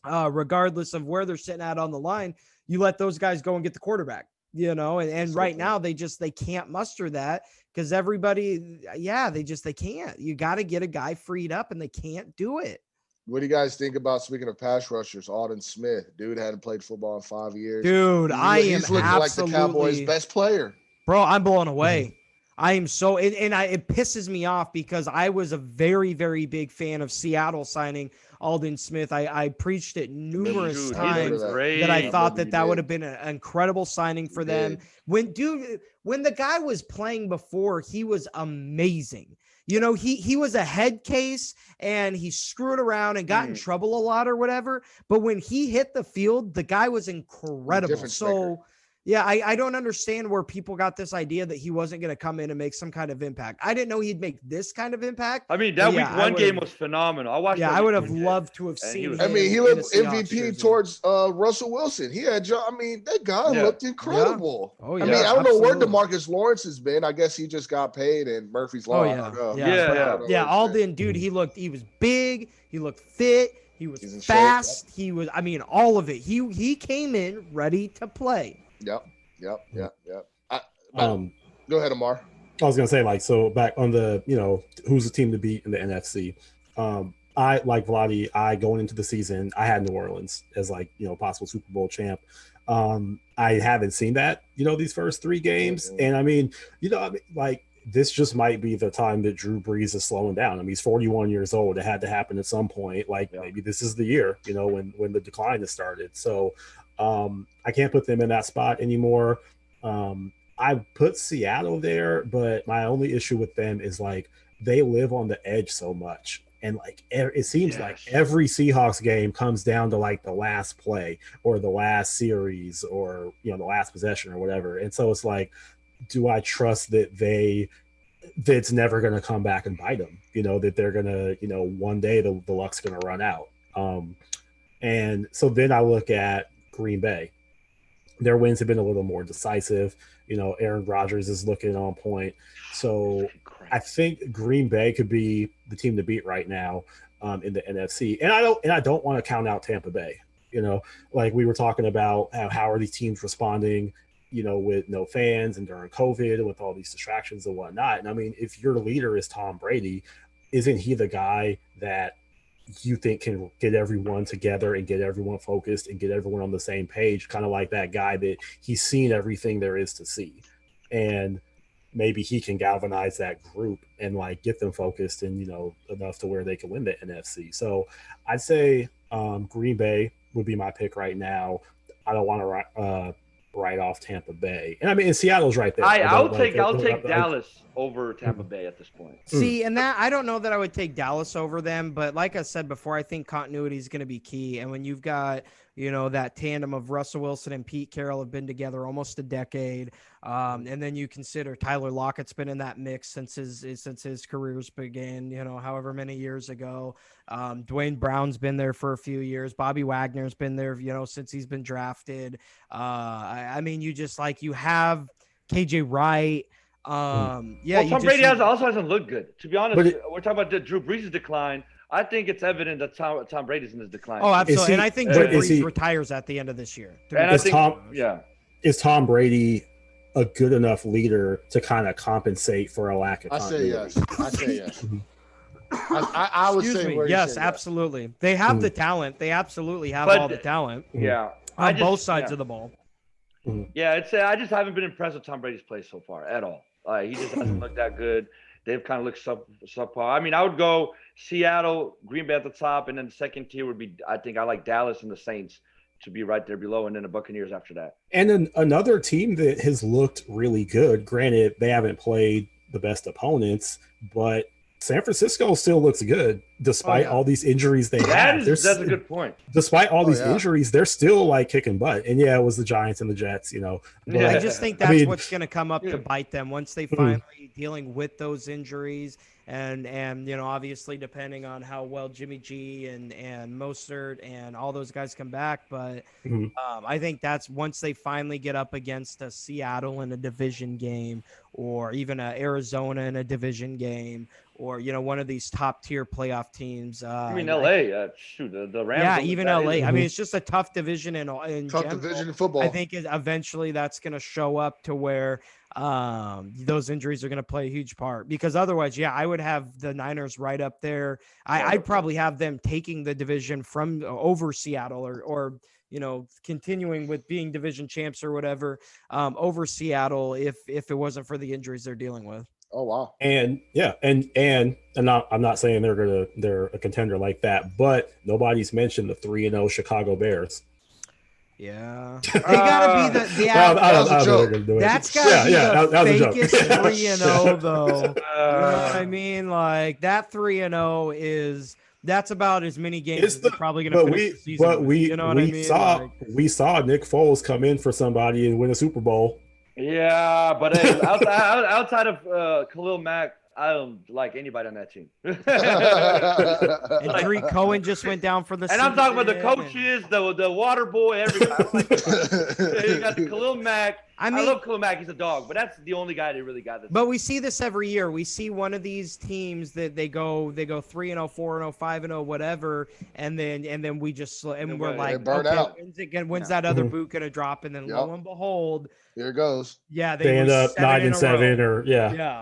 Speaker 2: regardless of where they're sitting at on the line, you let those guys go and get the quarterback, and right now they can't muster that, because everybody, they can't. You got to get a guy freed up, and they can't do it.
Speaker 1: What do you guys think about, speaking of pass rushers, Alden Smith? Dude hadn't played football in 5 years.
Speaker 2: Dude,
Speaker 1: he's looking like the Cowboys' best player.
Speaker 2: Bro, I'm blown away. I am so, it pisses me off, because I was a very, very big fan of Seattle signing Alden Smith. I preached it numerous times that I thought that would have been an incredible signing for them. When the guy was playing before, he was amazing. He was a head case, and he screwed around and got in trouble a lot or whatever. But when he hit the field, the guy was incredible. So yeah, I don't understand where people got this idea that he wasn't going to come in and make some kind of impact. I didn't know he'd make this kind of impact.
Speaker 3: I mean, that week one game was phenomenal. I watched.
Speaker 2: Yeah, I would have loved to have seen him.
Speaker 1: I mean, he looked MVP towards Russell Wilson. He had, that guy looked incredible.
Speaker 2: Yeah. Oh, yeah,
Speaker 1: I mean, I don't know where DeMarcus Lawrence has been. I guess he just got paid and Murphy's Law.
Speaker 2: Yeah. Alden, dude, he was big. He looked fit. He was fast. He was, all of it. He came in ready to play.
Speaker 1: Yep. Go ahead, Amar.
Speaker 4: I was gonna say, so back on the, who's the team to beat in the NFC. I, like Vladi, going into the season, I had New Orleans as possible Super Bowl champ. I haven't seen that, these first 3 games, and this just might be the time that Drew Brees is slowing down. He's 41 years old. It had to happen at some point. Maybe this is the year, when the decline has started. So I can't put them in that spot anymore. I put Seattle there, but my only issue with them is they live on the edge so much. And it seems like every Seahawks game comes down to the last play or the last series or, the last possession or whatever. And so it's do I trust that it's never going to come back and bite them, that they're going to, one day the luck's going to run out. And so then I look at Green Bay. Their wins have been a little more decisive. Aaron Rodgers is looking on point. So I think Green Bay could be the team to beat right now in the NFC. And I don't want to count out Tampa Bay. We were talking about how are these teams responding, with no fans and during COVID and with all these distractions and whatnot. And if your leader is Tom Brady, isn't he the guy that you think can get everyone together and get everyone focused and get everyone on the same page, kind of like that guy that he's seen everything there is to see, and maybe he can galvanize that group and get them focused and enough to where they can win the NFC. So I'd say Green Bay would be my pick right now. I don't want to write off Tampa Bay, and Seattle's right there.
Speaker 3: I'll take Dallas over Tampa Bay at this point.
Speaker 2: See, and that I don't know that I would take Dallas over them, but like I said before, I think continuity is going to be key. And when you've got You know, that tandem of Russell Wilson and Pete Carroll have been together almost a decade. And then you consider Tyler Lockett's been in that mix since his careers began, you know, however many years ago. Dwayne Brown's been there for a few years. Bobby Wagner's been there, you know, since he's been drafted. I mean, you have KJ Wright. Tom
Speaker 3: Brady also hasn't looked good. To be honest, we're talking about Drew Brees' decline. I think it's evident that Tom Brady's in his decline.
Speaker 2: Oh, absolutely. And I think Drew Brees retires at the end of this year.
Speaker 4: Is Tom Brady a good enough leader to kind of compensate for a lack of continuity?
Speaker 1: I say yes. I would say
Speaker 2: yes, absolutely. They have the talent. They absolutely have all the talent.
Speaker 3: Yeah.
Speaker 2: On both sides of the ball.
Speaker 3: Yeah, I just haven't been impressed with Tom Brady's play so far at all. He just hasn't looked that good. They've kind of looked subpar. I mean, I would go Seattle, Green Bay at the top, and then the second tier would be, I think I like Dallas and the Saints to be right there below, and then the Buccaneers after that.
Speaker 4: And then another team that has looked really good, granted, they haven't played the best opponents, but San Francisco still looks good despite all these injuries they have.
Speaker 3: That's a good point.
Speaker 4: Despite all these injuries, they're still like kicking butt. And it was the Giants and the Jets, you know.
Speaker 2: But I just think that's what's going to come up to bite them once they finally dealing with those injuries. And you know, obviously depending on how well Jimmy G and Mostert and all those guys come back, but I think that's once they finally get up against a Seattle in a division game, or even a Arizona in a division game, or you know, one of these top tier playoff teams.
Speaker 3: I mean, LA, the Rams.
Speaker 2: Yeah, even LA. I mean, it's just a tough division in
Speaker 1: tough
Speaker 2: general.
Speaker 1: Division in football.
Speaker 2: I think eventually that's going to show up to where those injuries are going to play a huge part, because otherwise, I would have the Niners right up there. I'd probably have them taking the division from over Seattle or you know, continuing with being division champs or whatever over Seattle if it wasn't for the injuries they're dealing with.
Speaker 1: Oh wow!
Speaker 4: And I'm not saying they're a contender like that, but nobody's mentioned the 3-0 Chicago Bears.
Speaker 2: Yeah, they gotta be the
Speaker 1: that was a joke.
Speaker 2: That's gotta be the fakest 3-0 though.
Speaker 3: You know
Speaker 2: what I mean? Like that 3-0 that's about as many games as they're probably going to finish the season.
Speaker 4: But we saw Nick Foles come in for somebody and win a Super Bowl.
Speaker 3: Yeah, but outside of Khalil Mack, I don't like anybody on that team.
Speaker 2: And Tariq Cohen just went down for the season.
Speaker 3: And I'm talking about the coaches, the water boy, everybody. You got Khalil Mack. I love Khalil Mack. He's a dog, but that's the only guy that really got this.
Speaker 2: But we see this every year. We see one of these teams that they go 3-0, 4-0, 5-0, whatever, and then we just we're like, okay, when's that other boot gonna drop? And then lo and behold,
Speaker 1: here it goes.
Speaker 2: Yeah,
Speaker 4: they end up 9-7, or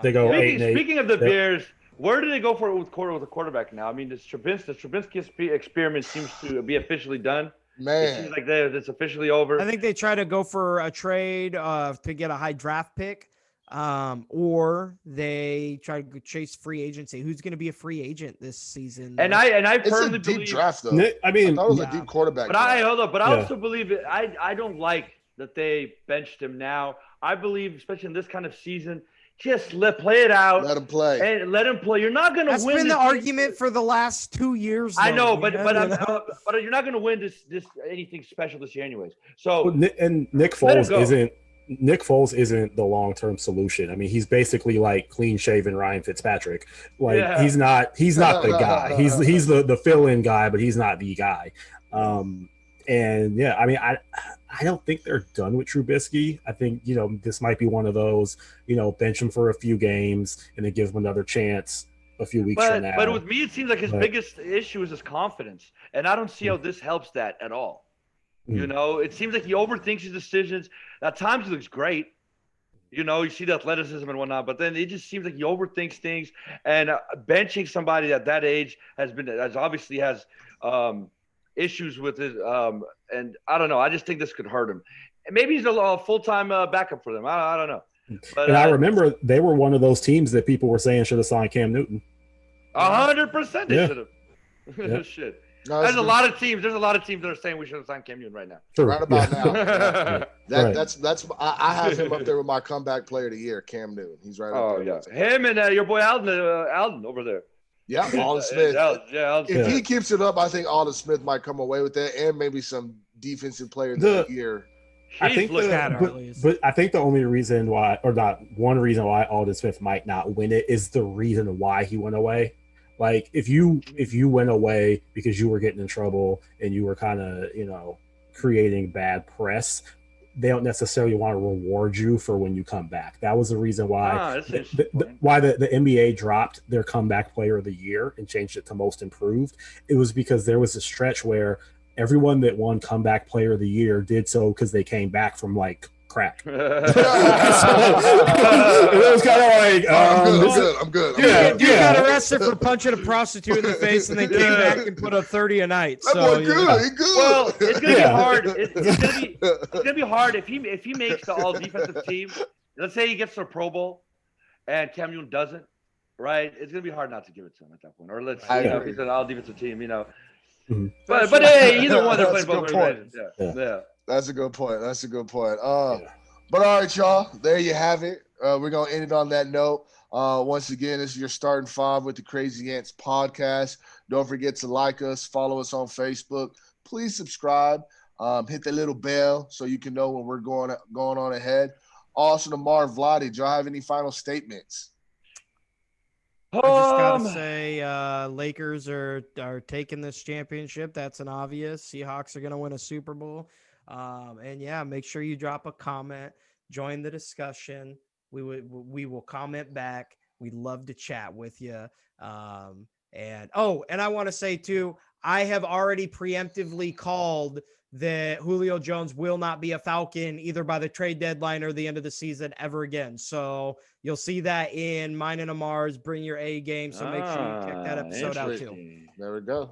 Speaker 4: they go 8-8.
Speaker 3: Speaking of the Bears, where do they go for it with a quarterback now? I mean, the Trubinsky experiment seems to be officially done.
Speaker 1: Man,
Speaker 3: it seems like it's officially over.
Speaker 2: I think they try to go for a trade to get a high draft pick, or they try to chase free agency. Who's going to be a free agent this season?
Speaker 3: And I firmly
Speaker 1: it's a deep
Speaker 3: believe
Speaker 1: draft though.
Speaker 4: I mean,
Speaker 1: I thought it was a deep quarterback.
Speaker 3: But I also believe it. I don't like that they benched him now. I believe, especially in this kind of season, just play it out.
Speaker 1: Let him play.
Speaker 3: And let him play. You're not going to win.
Speaker 2: That's been the argument for the last 2 years. Though,
Speaker 3: I know, but you're not going to win this anything special this year, anyways. So
Speaker 4: and Nick Foles isn't the long-term solution. I mean, he's basically like clean-shaven Ryan Fitzpatrick. Like he's not the guy. He's the fill-in guy, but he's not the guy. And I mean, I don't think they're done with Trubisky. I think, this might be one of those, bench him for a few games and then give him another chance a few weeks from now.
Speaker 3: But with me, it seems like his biggest issue is his confidence. And I don't see how this helps that at all. It seems like he overthinks his decisions. At times he looks great. You see the athleticism and whatnot, but then it just seems like he overthinks things. And benching somebody at that age has obviously has issues with it, and I don't know. I just think this could hurt him. And maybe he's a full-time backup for them. I don't know. But,
Speaker 4: and I remember they were one of those teams that people were saying should have signed Cam Newton.
Speaker 3: 100% they should have.
Speaker 4: Yeah.
Speaker 3: Shit. No, there's a lot of teams. There's a lot of teams that are saying we should have signed Cam Newton right now.
Speaker 4: Sure.
Speaker 1: Right about now. That's I have him up there with my comeback player of the year, Cam Newton. He's right up there.
Speaker 3: Oh yeah, him and your boy Alden over there.
Speaker 1: Yeah, Alden Smith.
Speaker 3: Alden
Speaker 1: if he keeps it up, I think Alden Smith might come away with that, and maybe some defensive player of the year.
Speaker 4: I think but I think the only reason why, or not one reason why Aldon Smith might not win it is the reason why he went away. Like if you went away because you were getting in trouble and you were kind of, creating bad press, they don't necessarily want to reward you for when you come back. That was the reason why the NBA dropped their comeback player of the year and changed it to most improved. It was because there was a stretch where everyone that won comeback player of the year did so because they came back from like crack. So, it was kind of like,
Speaker 1: I'm good.
Speaker 2: You got arrested for punching a prostitute in the face and then came back and put up 30 a night. So
Speaker 1: good.
Speaker 3: Well, it's gonna be hard. It's gonna be hard if he makes the all defensive team. Let's say he gets to the Pro Bowl and Cam Newton doesn't. Right? It's gonna be hard not to give it to him at that point. Or if he's an all defensive team,
Speaker 4: Mm-hmm.
Speaker 3: But hey, either one they're playing both ways. Yeah.
Speaker 1: That's a good point. But all right, y'all. There you have it. We're gonna end it on that note. Once again, this is your starting five with the Crazy Ants podcast. Don't forget to like us, follow us on Facebook. Please subscribe. Hit the little bell so you can know when we're going on ahead. Also, to Marv Vladi, do y'all have any final statements?
Speaker 2: I just gotta say, Lakers are taking this championship. That's an obvious. Seahawks are gonna win a Super Bowl. And yeah, make sure you drop a comment, join the discussion. We will comment back. We'd love to chat with you. And I want to say too, I have already preemptively called that Julio Jones will not be a Falcon either by the trade deadline or the end of the season ever again. So you'll see that in mine and Amar's Bring Your A Game. So make sure you check that episode out too.
Speaker 1: There we go.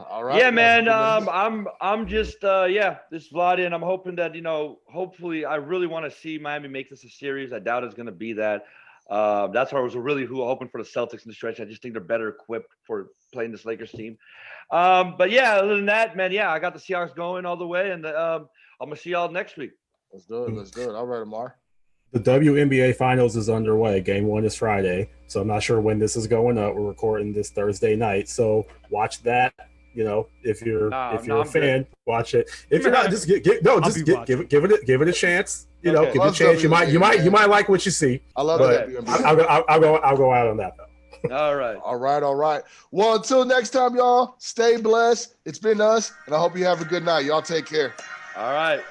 Speaker 1: All right.
Speaker 3: Yeah, man. I'm just this Vlad, and I'm hoping that hopefully I really want to see Miami make this a series. I doubt it's going to be that. That's why I was really hoping for the Celtics in the stretch. I just think they're better equipped for playing this Lakers team. But yeah, other than that, man, I got the Seahawks going all the way, and I'm gonna see y'all next week.
Speaker 1: Let's do it. All right, Amar.
Speaker 4: The WNBA Finals is underway. Game 1 is Friday, so I'm not sure when this is going up. We're recording this Thursday night, so watch that. If you're a fan, watch it. If you're not, just give it a chance. Give it a chance. You might like what you see.
Speaker 1: I love that.
Speaker 4: I'll go out on that though.
Speaker 3: All right.
Speaker 1: Well, until next time, y'all, stay blessed. It's been us, and I hope you have a good night. Y'all take care.
Speaker 3: All right.